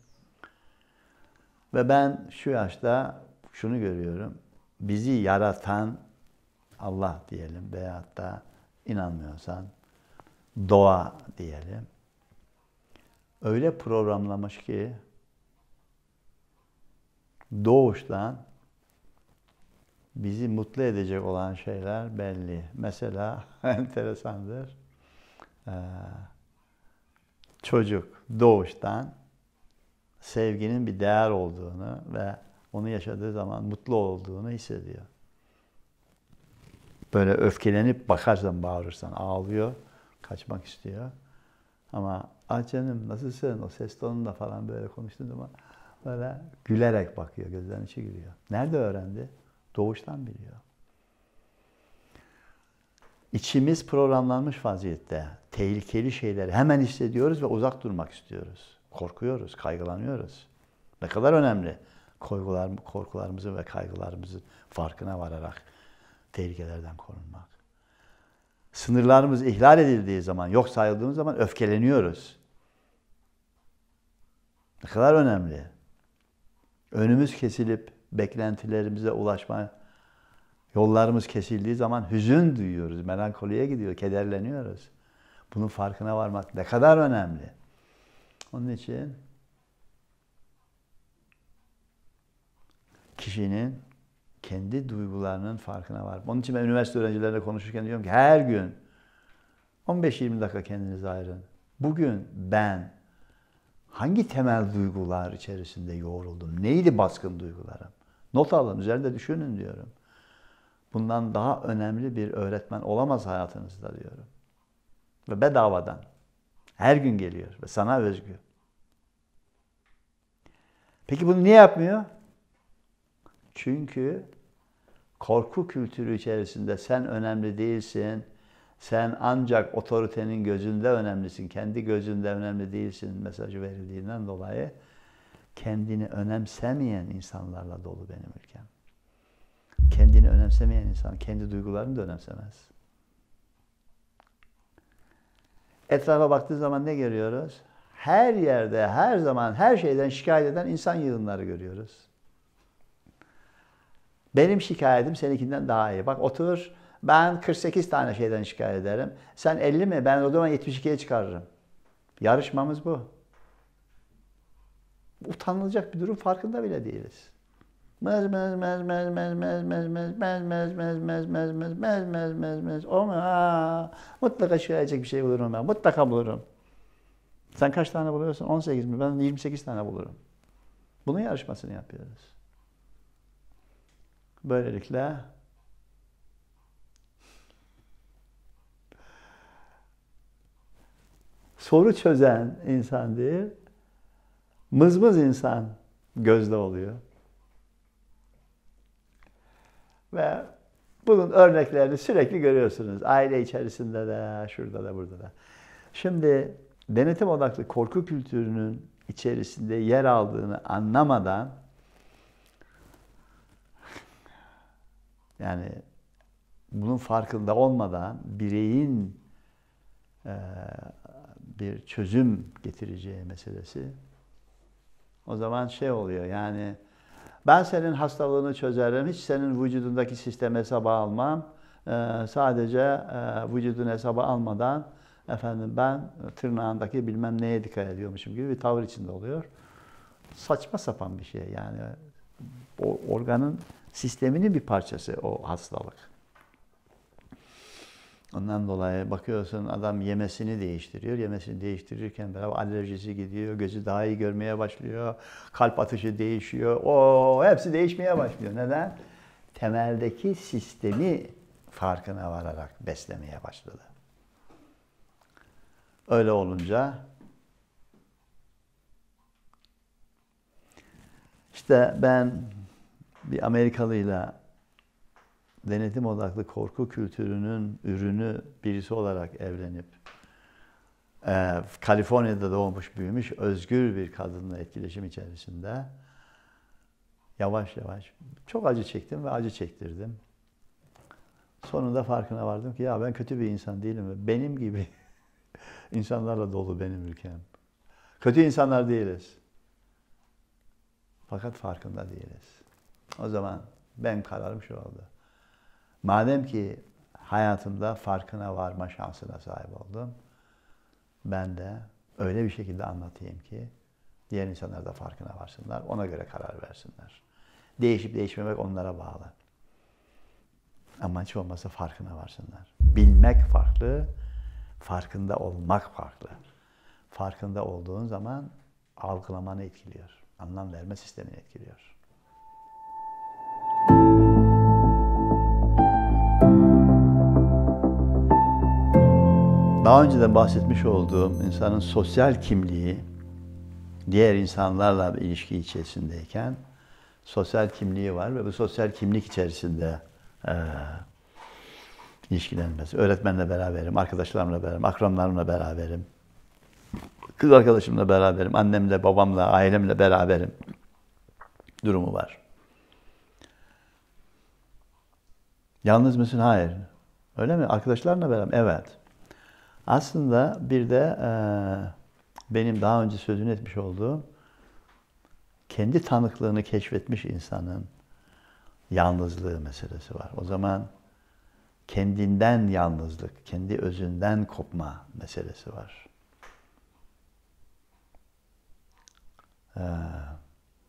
Ve ben şu yaşta şunu görüyorum. Bizi yaratan Allah diyelim veyahut da inanmıyorsan doğa diyelim. Öyle programlamış ki doğuştan bizi mutlu edecek olan şeyler belli. Mesela enteresandır. Çocuk doğuştan sevginin bir değer olduğunu ve onu yaşadığı zaman mutlu olduğunu hissediyor. Böyle öfkelenip bakarsan, bağırırsan ağlıyor, kaçmak istiyor. Ama ah canım nasılsın? O ses tonunda falan böyle konuştuğun zaman böyle gülerek bakıyor, gözlerinin içi gülüyor. Nerede öğrendi? Doğuştan biliyor. İçimiz programlanmış vaziyette. Tehlikeli şeyleri hemen hissediyoruz ve uzak durmak istiyoruz. Korkuyoruz, kaygılanıyoruz. Ne kadar önemli korkularımızı ve kaygılarımızın farkına vararak tehlikelerden korunmak. Sınırlarımız ihlal edildiği zaman, yok sayıldığımız zaman öfkeleniyoruz. Ne kadar önemli. Önümüz kesilip beklentilerimize ulaşma yollarımız kesildiği zaman hüzün duyuyoruz, melankoliye gidiyor, kederleniyoruz. Bunun farkına varmak ne kadar önemli. Onun için kişinin kendi duygularının farkına var. Onun için ben üniversite öğrencilerine konuşurken diyorum ki her gün 15-20 dakika kendinize ayırın. Bugün ben hangi temel duygular içerisinde yoğruldum? Neydi baskın duygularım? Not alın, üzerinde düşünün diyorum. Bundan daha önemli bir öğretmen olamaz hayatınızda diyorum. Ve bedavadan. Her gün geliyor ve sana özgü. Peki bunu niye yapmıyor? Çünkü korku kültürü içerisinde sen önemli değilsin. Sen ancak otoritenin gözünde önemlisin. Kendi gözünde önemli değilsin mesajı verildiğinden dolayı kendini önemsemeyen insanlarla dolu benim ülkem. Kendini önemsemeyen insan kendi duygularını da önemsemez. Etrafa baktığı zaman ne görüyoruz? Her yerde, her zaman, her şeyden şikayet eden insan yığınları görüyoruz. Benim şikayetim seninkinden daha iyi. Bak otur, ben 48 tane şeyden şikayet ederim. Sen 50 mi? Ben o zaman 72'ye çıkarırım. Yarışmamız bu. Utanılacak bir durum farkında bile değiliz. Mez mez mez mez mez mez mez mez mez mez mez mez mez mez mez mez mez mez o mu? Mutlaka şikayet bir şey bulurum ben. Mutlaka bulurum. Sen kaç tane buluyorsun? 18 mi? Ben 28 tane bulurum. Bunun yarışmasını yapıyoruz. Böylelikle soru çözen insan değil, mızmız insan gözde oluyor. Ve bunun örneklerini sürekli görüyorsunuz. Aile içerisinde de, şurada da, burada da. Şimdi denetim odaklı korku kültürünün içerisinde yer aldığını anlamadan, yani bunun farkında olmadan bireyin bir çözüm getireceği meselesi, o zaman şey oluyor yani ben senin hastalığını çözerim, hiç senin vücudundaki sistemi hesaba almam, sadece vücudunu hesaba almadan efendim ben tırnağındaki bilmem neye dikkat ediyormuşum gibi bir tavır içinde oluyor. Saçma sapan bir şey yani o organın sisteminin bir parçası o hastalık. Ondan dolayı bakıyorsun adam yemesini değiştiriyor. Yemesini değiştirirken beraber alerjisi gidiyor. Gözü daha iyi görmeye başlıyor. Kalp atışı değişiyor. O hepsi değişmeye başlıyor. Neden? Temeldeki sistemi farkına vararak beslemeye başladı. Öyle olunca işte ben bir Amerikalıyla denetim odaklı korku kültürünün ürünü birisi olarak evlenip Kaliforniya'da doğmuş büyümüş özgür bir kadınla etkileşim içerisinde yavaş yavaş çok acı çektim ve acı çektirdim. Sonunda farkına vardım ki ya ben kötü bir insan değilim ve benim gibi insanlarla dolu benim ülkem. Kötü insanlar değiliz. Fakat farkında değiliz. O zaman benim kararım şu oldu. Madem ki hayatımda farkına varma şansına sahip oldum, ben de öyle bir şekilde anlatayım ki diğer insanlar da farkına varsınlar, ona göre karar versinler. Değişip değişmemek onlara bağlı. Ama hiç olmazsa farkına varsınlar. Bilmek farklı, farkında olmak farklı. Farkında olduğun zaman algılamanı etkiliyor, anlam verme sistemini etkiliyor. Daha önceden bahsetmiş olduğum insanın sosyal kimliği, diğer insanlarla bir ilişki içerisindeyken sosyal kimliği var ve bu sosyal kimlik içerisinde ilişkilenmesi. Öğretmenle beraberim, arkadaşlarımla beraberim, akranlarımla beraberim, kız arkadaşımla beraberim, annemle, babamla, ailemle beraberim durumu var. Yalnız mısın? Hayır. Öyle mi? Arkadaşlarla beraber? Evet. Aslında bir de benim daha önce sözünü etmiş olduğum kendi tanıklığını keşfetmiş insanın yalnızlığı meselesi var. O zaman kendinden yalnızlık, kendi özünden kopma meselesi var.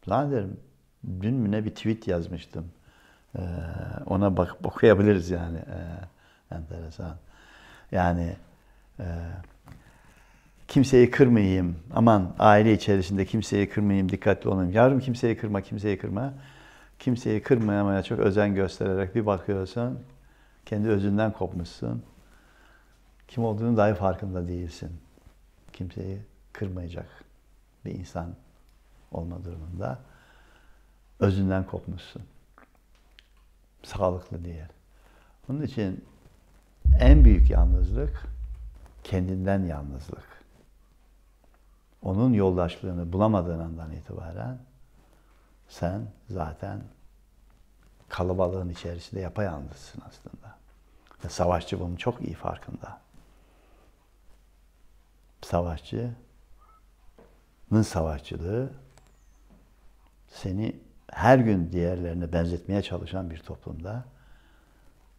Zannederim dün mü ne bir tweet yazmıştım. Ona bakıp okuyabiliriz yani. Enteresan. Yani kimseyi kırmayayım, aman aile içerisinde kimseyi kırmayayım, dikkatli olayım. Yavrum kimseyi kırma, kimseyi kırma. Kimseyi kırmamaya çok özen göstererek bir bakıyorsun, kendi özünden kopmuşsun. Kim olduğunu dahi farkında değilsin. Kimseyi kırmayacak bir insan olma durumunda özünden kopmuşsun. Sağlıklı değil. Onun için en büyük yalnızlık kendinden yalnızlık. Onun yoldaşlığını bulamadığın andan itibaren sen zaten kalabalığın içerisinde yapayalnızsın aslında. Ve savaşçı bunun çok iyi farkında. Savaşçının savaşçılığı seni her gün diğerlerine benzetmeye çalışan bir toplumda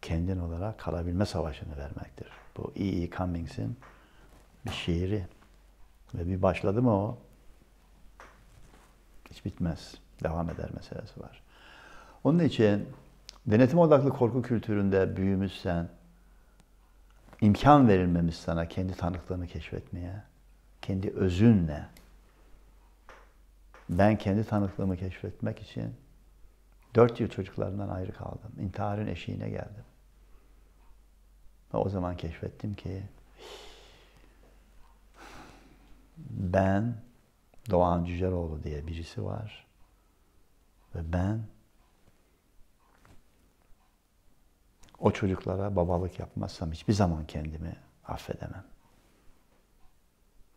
kendin olarak kalabilme savaşını vermektir. Bu E.E. Cummings'in bir şiiri. Ve bir başladı mı o, hiç bitmez, devam eder meselesi var. Onun için denetim odaklı korku kültüründe büyümüşsen, imkan verilmemiş sana kendi tanıklığını keşfetmeye, kendi özünle. Ben kendi tanıklığımı keşfetmek için 4 yıl çocuklarından ayrı kaldım. İntiharın eşiğine geldim. Ve o zaman keşfettim ki ben, Doğan Cüceloğlu diye birisi var ve ben o çocuklara babalık yapmazsam hiçbir zaman kendimi affedemem.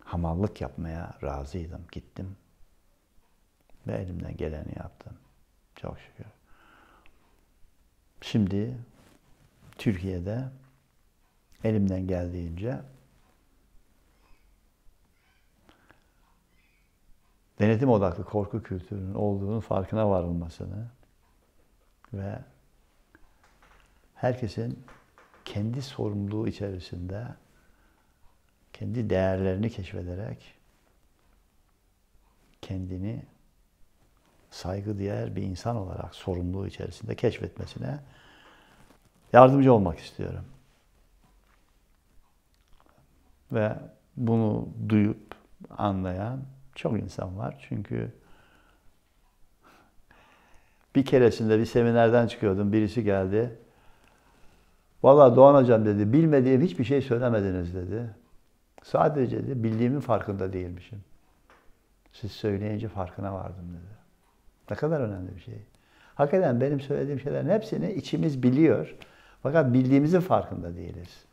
Hamallık yapmaya razıydım, gittim ve elimden geleni yaptım. Çok şükür. Şimdi Türkiye'de elimden geldiğince denetim odaklı korku kültürünün olduğunun farkına varılmasını ve herkesin kendi sorumluluğu içerisinde kendi değerlerini keşfederek kendini saygıdeğer bir insan olarak sorumluluğu içerisinde keşfetmesine yardımcı olmak istiyorum. Ve bunu duyup anlayan çok insan var. Çünkü bir keresinde bir seminerden çıkıyordum. Birisi geldi. Vallahi Doğan Hocam dedi, bilmediğim hiçbir şey söylemediniz dedi. Sadece dedi, bildiğimin farkında değilmişim. Siz söyleyince farkına vardım dedi. Ne kadar önemli bir şey. Hakikaten benim söylediğim şeylerin hepsini içimiz biliyor. Fakat bildiğimizin farkında değiliz.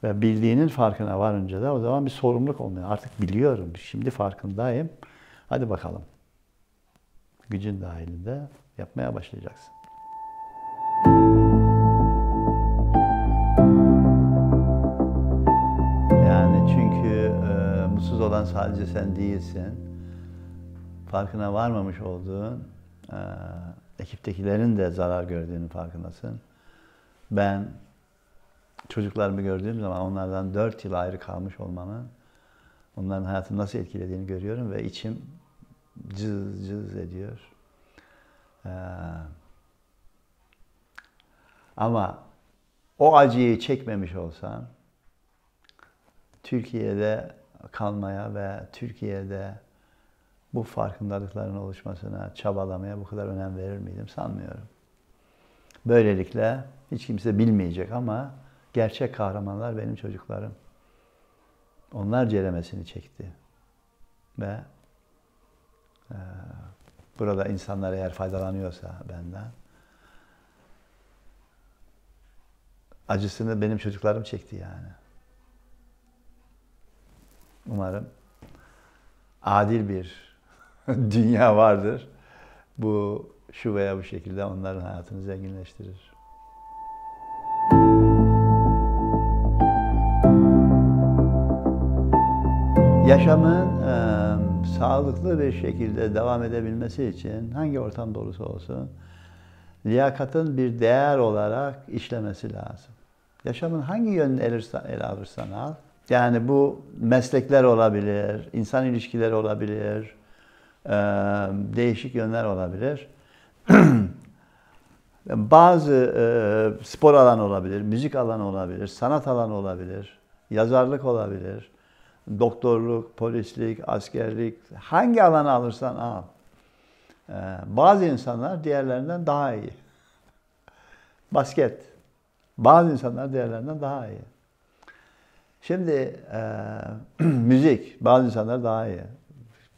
Ve bildiğinin farkına varınca da o zaman bir sorumluluk olmuyor. Artık biliyorum, şimdi farkındayım. Hadi bakalım. Gücün dahilinde yapmaya başlayacaksın. Yani çünkü mutsuz olan sadece sen değilsin. Farkına varmamış olduğun ekiptekilerin de zarar gördüğünün farkındasın. Ben çocuklarımı gördüğüm zaman onlardan 4 yıl ayrı kalmış olmamın onların hayatını nasıl etkilediğini görüyorum ve içim cız cız ediyor. Ama o acıyı çekmemiş olsam Türkiye'de kalmaya ve Türkiye'de bu farkındalıkların oluşmasına, çabalamaya bu kadar önem verir miydim sanmıyorum. Böylelikle hiç kimse bilmeyecek ama gerçek kahramanlar benim çocuklarım. Onlar ceremesini çekti. Ve burada insanlar eğer faydalanıyorsa benden, acısını benim çocuklarım çekti yani. Umarım adil bir dünya vardır. Bu şu veya bu şekilde onların hayatını zenginleştirir. Yaşamın sağlıklı bir şekilde devam edebilmesi için hangi ortamda olursa olsun liyakatın bir değer olarak işlemesi lazım. Yaşamın hangi yönünü ele alırsan al. Yani bu meslekler olabilir, insan ilişkileri olabilir, değişik yönler olabilir. Bazı spor alanı olabilir, müzik alanı olabilir, sanat alanı olabilir, yazarlık olabilir, doktorluk, polislik, askerlik, hangi alanı alırsan al. Bazı insanlar diğerlerinden daha iyi. Basket, bazı insanlar diğerlerinden daha iyi. Şimdi müzik, bazı insanlar daha iyi.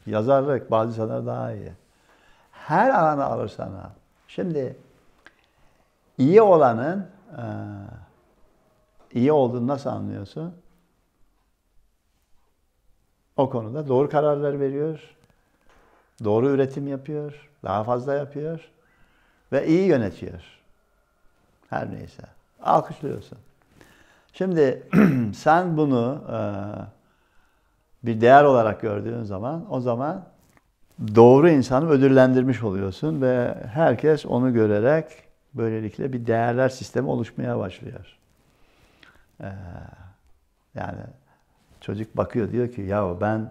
Yazarlık, bazı insanlar daha iyi. Her alanı alırsan al. Şimdi iyi olanın iyi olduğunu nasıl anlıyorsun? O konuda doğru kararlar veriyor, doğru üretim yapıyor, daha fazla yapıyor ve iyi yönetiyor. Her neyse. Alkışlıyorsun. Şimdi sen bunu bir değer olarak gördüğün zaman o zaman doğru insanı ödüllendirmiş oluyorsun ve herkes onu görerek böylelikle bir değerler sistemi oluşmaya başlıyor. Yani çocuk bakıyor diyor ki ya ben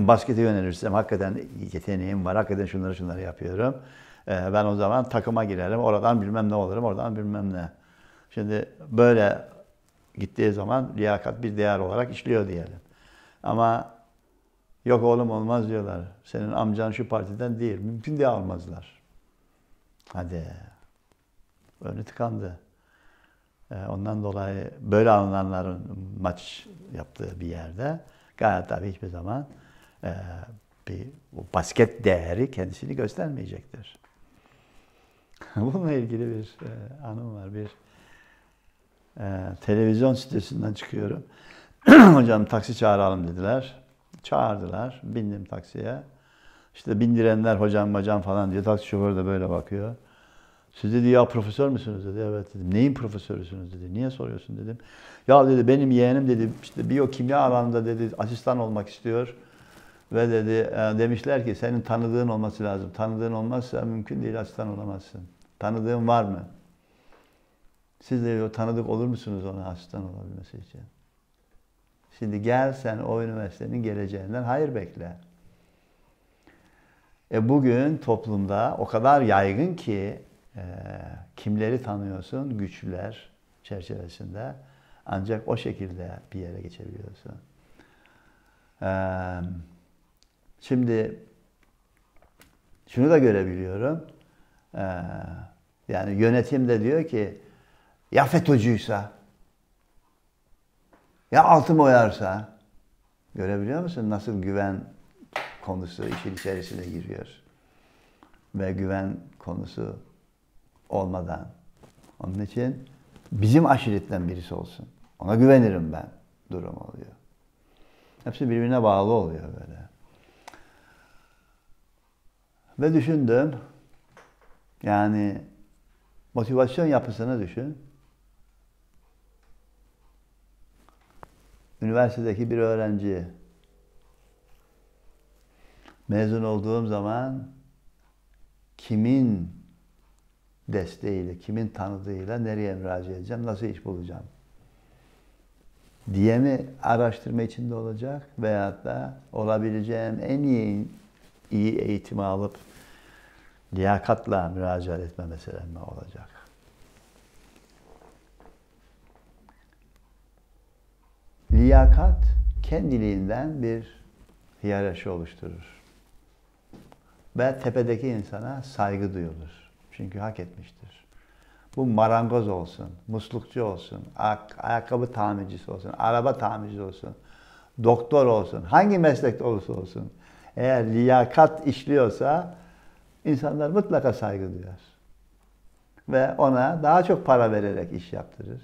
baskete yönelirsem hakikaten yeteneğim var, hakikaten şunları yapıyorum. Ben o zaman takıma girerim, oradan bilmem ne olurum, oradan bilmem ne. Şimdi böyle gittiği zaman liyakat bir değer olarak işliyor diyelim. Ama yok oğlum olmaz diyorlar. Senin amcan şu partiden değil. Mümkün diye almazlar. Hadi. Önü tıkandı. Ondan dolayı böyle alınanların maç yaptığı bir yerde gayet tabii hiçbir zaman bir basket değeri kendisini göstermeyecektir. Bununla ilgili bir anım var. Bir televizyon sitesinden çıkıyorum. Hocam taksi çağıralım dediler. Çağırdılar. Bindim taksiye. İşte bindirenler hocam falan diye taksi şoförü de böyle bakıyor. Siz dedi ya profesör müsünüz dedi. Evet dedim. Neyin profesörüsünüz dedi. Niye soruyorsun dedim. Ya dedi benim yeğenim dedi işte biyokimya alanında dedi asistan olmak istiyor. Ve dedi demişler ki senin tanıdığın olması lazım. Tanıdığın olmazsa mümkün değil asistan olamazsın. Tanıdığın var mı? Siz de tanıdık olur musunuz ona asistan olabilmesi için? Şimdi gel sen o üniversitenin geleceğinden hayır bekle. Bugün toplumda o kadar yaygın ki kimleri tanıyorsun? Güçlüler çerçevesinde. Ancak o şekilde bir yere geçebiliyorsun. Şimdi şunu da görebiliyorum. Yani yönetim de diyor ki ya FETÖ'cüyse, ya altım oyarsa, görebiliyor musun nasıl güven konusu işin içerisine giriyor? Ve güven konusu olmadan. Onun için bizim aşiretten birisi olsun. Ona güvenirim ben. Durum oluyor. Hepsi birbirine bağlı oluyor böyle. Ve düşündüm. Yani motivasyon yapısını düşün. Üniversitedeki bir öğrenci. Mezun olduğum zaman kimin desteğiyle, kimin tanıdığıyla nereye müracaat edeceğim, nasıl iş bulacağım diye mi araştırma içinde olacak veyahut da olabileceğim en iyi eğitimi alıp liyakatla müracaat etme meselem mi olacak? Liyakat kendiliğinden bir hiyerarşi oluşturur. Ve tepedeki insana saygı duyulur. Çünkü hak etmiştir. Bu marangoz olsun, muslukçu olsun, ayakkabı tamircisi olsun, araba tamircisi olsun, doktor olsun, hangi meslekte olursa olsun. Eğer liyakat işliyorsa insanlar mutlaka saygı duyar. Ve ona daha çok para vererek iş yaptırır.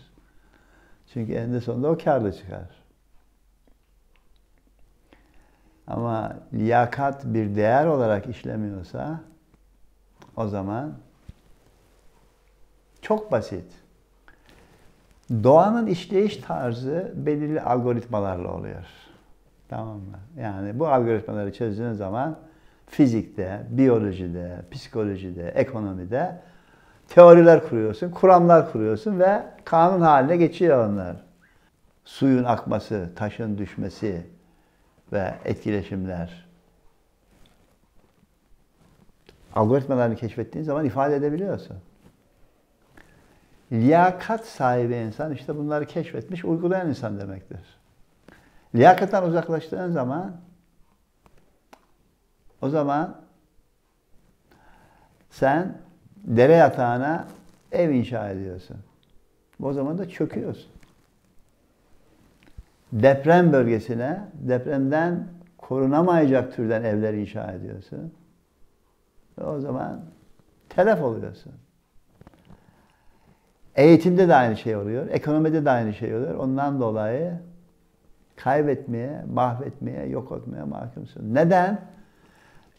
Çünkü eninde sonunda o kârlı çıkar. Ama liyakat bir değer olarak işlemiyorsa o zaman çok basit. Doğanın işleyiş tarzı belirli algoritmalarla oluyor. Tamam mı? Yani bu algoritmaları çözdüğün zaman fizikte, biyolojide, psikolojide, ekonomide teoriler kuruyorsun, kuramlar kuruyorsun ve kanun haline geçiyor onlar. Suyun akması, taşın düşmesi ve etkileşimler. Algoritmalarını keşfettiğin zaman ifade edebiliyorsun. Liyakat sahibi insan işte bunları keşfetmiş, uygulayan insan demektir. Liyakattan uzaklaştığın zaman o zaman sen dere yatağına ev inşa ediyorsun. O zaman da çöküyorsun. Deprem bölgesine, depremden korunamayacak türden evler inşa ediyorsun. Ve o zaman telef oluyorsun. Eğitimde de aynı şey oluyor, ekonomide de aynı şey oluyor. Ondan dolayı kaybetmeye, mahvetmeye, yok etmeye mahkumsun. Neden?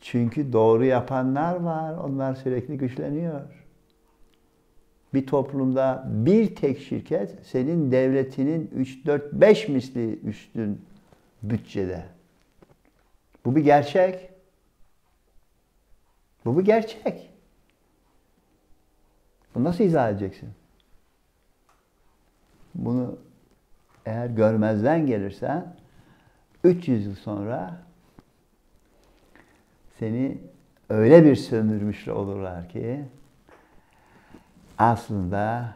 Çünkü doğru yapanlar var, onlar sürekli güçleniyor. Bir toplumda bir tek şirket senin devletinin 3, 4, 5 misli üstün bütçede. Bu bir gerçek. Bu bir gerçek. Bunu nasıl izah edeceksin? Bunu eğer görmezden gelirsen 300 yıl sonra seni öyle bir sömürmüş olurlar ki aslında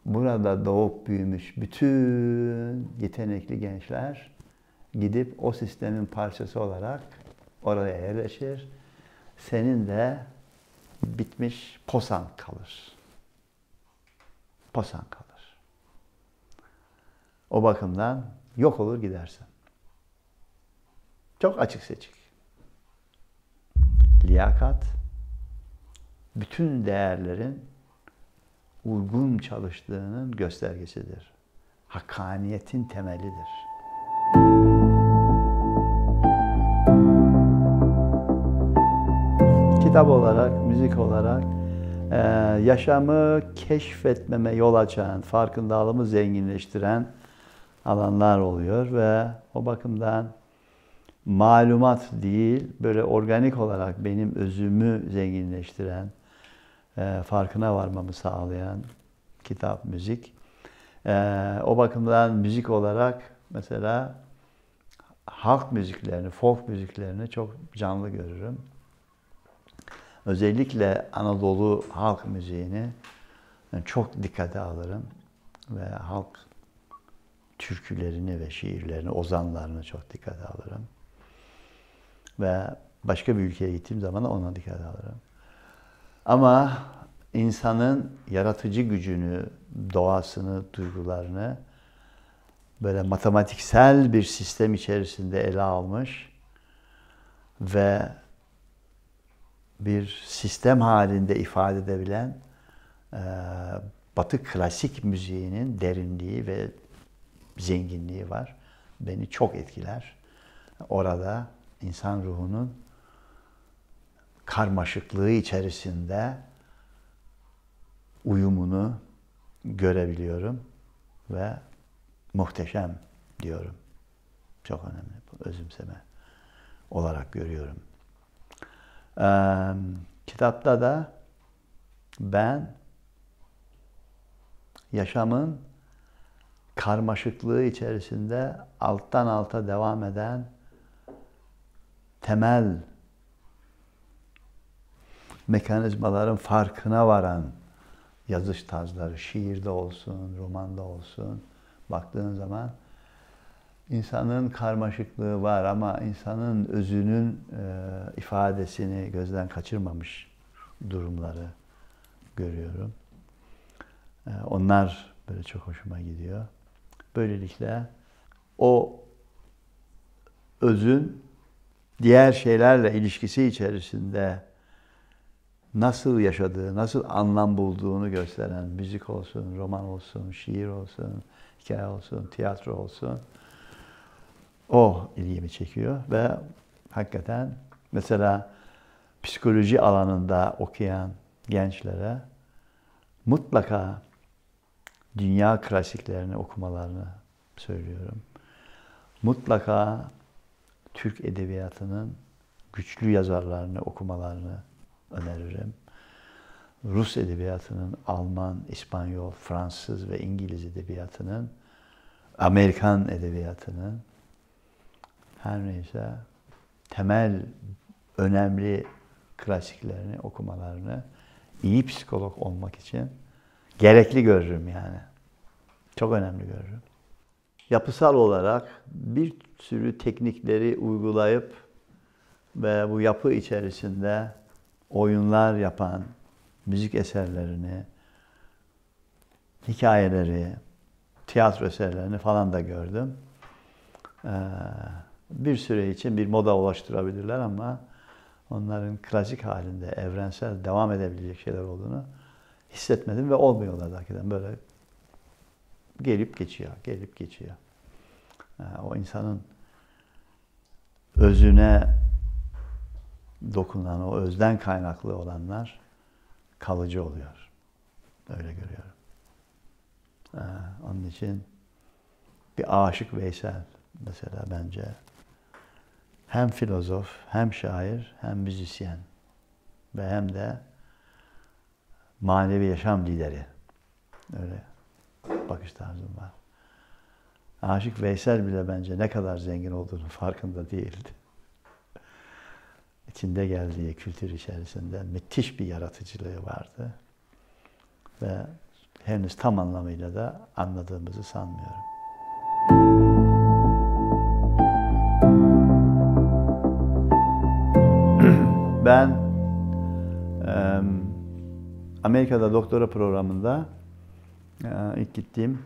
burada doğup büyümüş bütün yetenekli gençler gidip o sistemin parçası olarak oraya yerleşir. Senin de bitmiş posan kalır. Posan kalır. O bakımdan yok olur gidersin. Çok açık seçik. Liyakat, bütün değerlerin uygun çalıştığının göstergesidir. Hakkaniyetin temelidir. Kitap olarak, müzik olarak yaşamı keşfetmeme yol açan, farkındalığımı zenginleştiren alanlar oluyor ve o bakımdan malumat değil, böyle organik olarak benim özümü zenginleştiren, farkına varmamı sağlayan kitap, müzik. O bakımdan müzik olarak mesela halk müziklerini, folk müziklerini çok canlı görürüm. Özellikle Anadolu halk müziğini çok dikkate alırım ve halk türkülerini ve şiirlerini, ozanlarını çok dikkate alırım. Ve başka bir ülkeye gittiğim zaman da ona dikkat alırım. Ama insanın yaratıcı gücünü, doğasını, duygularını böyle matematiksel bir sistem içerisinde ele almış ve bir sistem halinde ifade edebilen Batı klasik müziğinin derinliği ve zenginliği var. Beni çok etkiler. Orada insan ruhunun karmaşıklığı içerisinde uyumunu görebiliyorum ve muhteşem diyorum. Çok önemli bu özümseme olarak görüyorum. Kitapta da ben yaşamın karmaşıklığı içerisinde alttan alta devam eden temel mekanizmaların farkına varan yazış tarzları, şiirde olsun, romanda olsun, baktığın zaman insanın karmaşıklığı var ama insanın özünün ifadesini gözden kaçırmamış durumları görüyorum. Onlar böyle çok hoşuma gidiyor. Böylelikle o özün diğer şeylerle ilişkisi içerisinde nasıl yaşadığı, nasıl anlam bulduğunu gösteren müzik olsun, roman olsun, şiir olsun, hikaye olsun, tiyatro olsun, o ilgimi çekiyor ve hakikaten mesela psikoloji alanında okuyan gençlere mutlaka dünya klasiklerini okumalarını söylüyorum. Mutlaka Türk edebiyatının güçlü yazarlarını okumalarını öneririm. Rus edebiyatının, Alman, İspanyol, Fransız ve İngiliz edebiyatının, Amerikan edebiyatının her neyse temel önemli klasiklerini okumalarını iyi psikolog olmak için gerekli görürüm yani. Çok önemli görürüm. Yapısal olarak bir sürü teknikleri uygulayıp ve bu yapı içerisinde oyunlar yapan müzik eserlerini, hikayeleri, tiyatro eserlerini falan da gördüm. Bir süre için bir moda oluşturabilirler ama onların klasik halinde evrensel devam edebilecek şeyler olduğunu hissetmedim ve olmuyorlar hakikaten böyle gelip geçiyor, gelip geçiyor. O insanın özüne dokunan, o özden kaynaklı olanlar kalıcı oluyor. Öyle görüyorum. Onun için bir Aşık Veysel mesela bence hem filozof, hem şair, hem müzisyen ve hem de manevi yaşam lideri. Öyle bakış tarzım var. Aşık Veysel bile bence ne kadar zengin olduğunu farkında değildi. İçinde geldiği kültür içerisinde müthiş bir yaratıcılığı vardı. Ve henüz tam anlamıyla da anladığımızı sanmıyorum. Ben Amerika'da doktora programında ilk gittiğim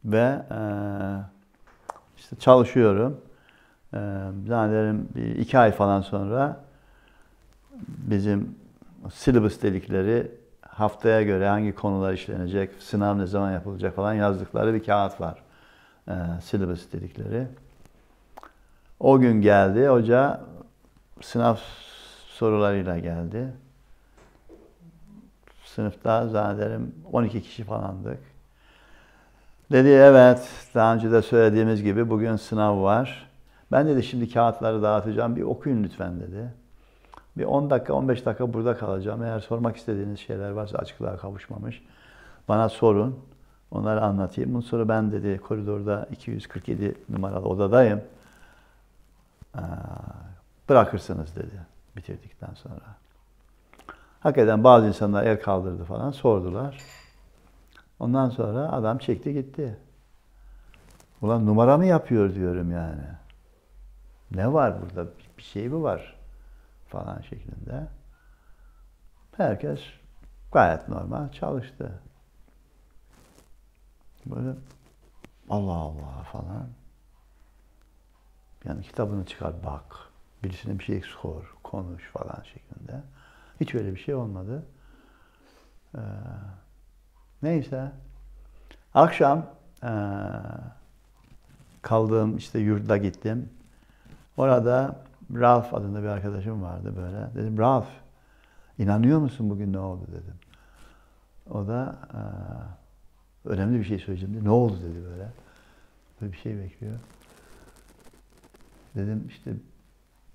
ve işte çalışıyorum. Zannederim 2 ay falan sonra bizim syllabus dedikleri haftaya göre hangi konular işlenecek, sınav ne zaman yapılacak falan yazdıkları bir kağıt var. Syllabus dedikleri. O gün geldi, hoca sınav sorularıyla geldi. Sınıfta zannederim 12 kişi falandık. Dedi evet, daha önce de söylediğimiz gibi bugün sınav var. Ben dedi şimdi kağıtları dağıtacağım, bir okuyun lütfen dedi. Bir 10 dakika, 15 dakika burada kalacağım. Eğer sormak istediğiniz şeyler varsa açıklığa kavuşmamış, bana sorun, onları anlatayım. Bundan sonra ben dedi koridorda 247 numaralı odadayım. Bırakırsınız dedi bitirdikten sonra. Hakikaten bazı insanlar el kaldırdı falan, sordular. Ondan sonra adam çekti gitti. Ulan numara mı yapıyor diyorum yani. Ne var burada? Bir şey mi var? Falan şeklinde. Herkes gayet normal çalıştı. Böyle Allah Allah falan. Yani kitabını çıkar bak. Birisine bir şey sor, konuş falan şeklinde. Hiç öyle bir şey olmadı. Neyse. Akşam kaldığım işte yurda gittim. Orada Ralph adında bir arkadaşım vardı böyle. Dedim Ralph, inanıyor musun bugün ne oldu dedim. O da önemli bir şey söyleyeceğim dedi. Ne oldu dedi böyle. Böyle bir şey bekliyor. Dedim işte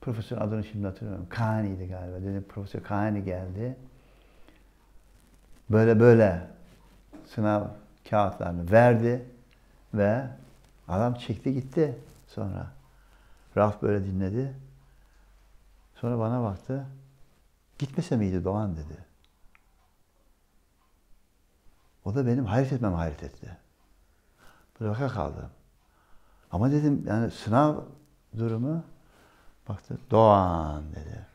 profesörün adını şimdi hatırlamıyorum. Kahani'ydi galiba. Dedim Profesör Kahani geldi. Böyle böyle sınav kağıtlarını verdi ve adam çekti gitti sonra. Ralph böyle dinledi. Sonra bana baktı. Gitmese miydi Doğan dedi. O da benim hayret etmem hayret etti. Böyle baka kaldım. Ama dedim yani sınav durumu baktı. Doğan dedi.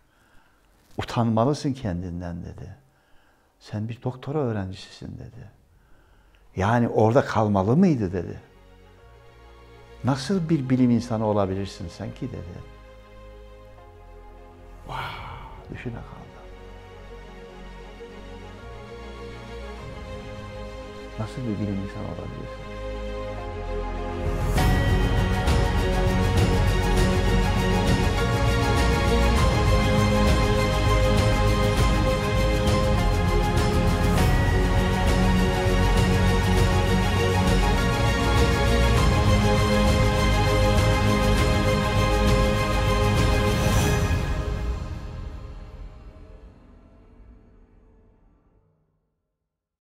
Utanmalısın kendinden dedi. Sen bir doktora öğrencisisin dedi. Yani orada kalmalı mıydı dedi. Nasıl bir bilim insanı olabilirsin sen ki dedi. Wow, düşüne kaldım. Nasıl bir bilim insanı olabilirsin?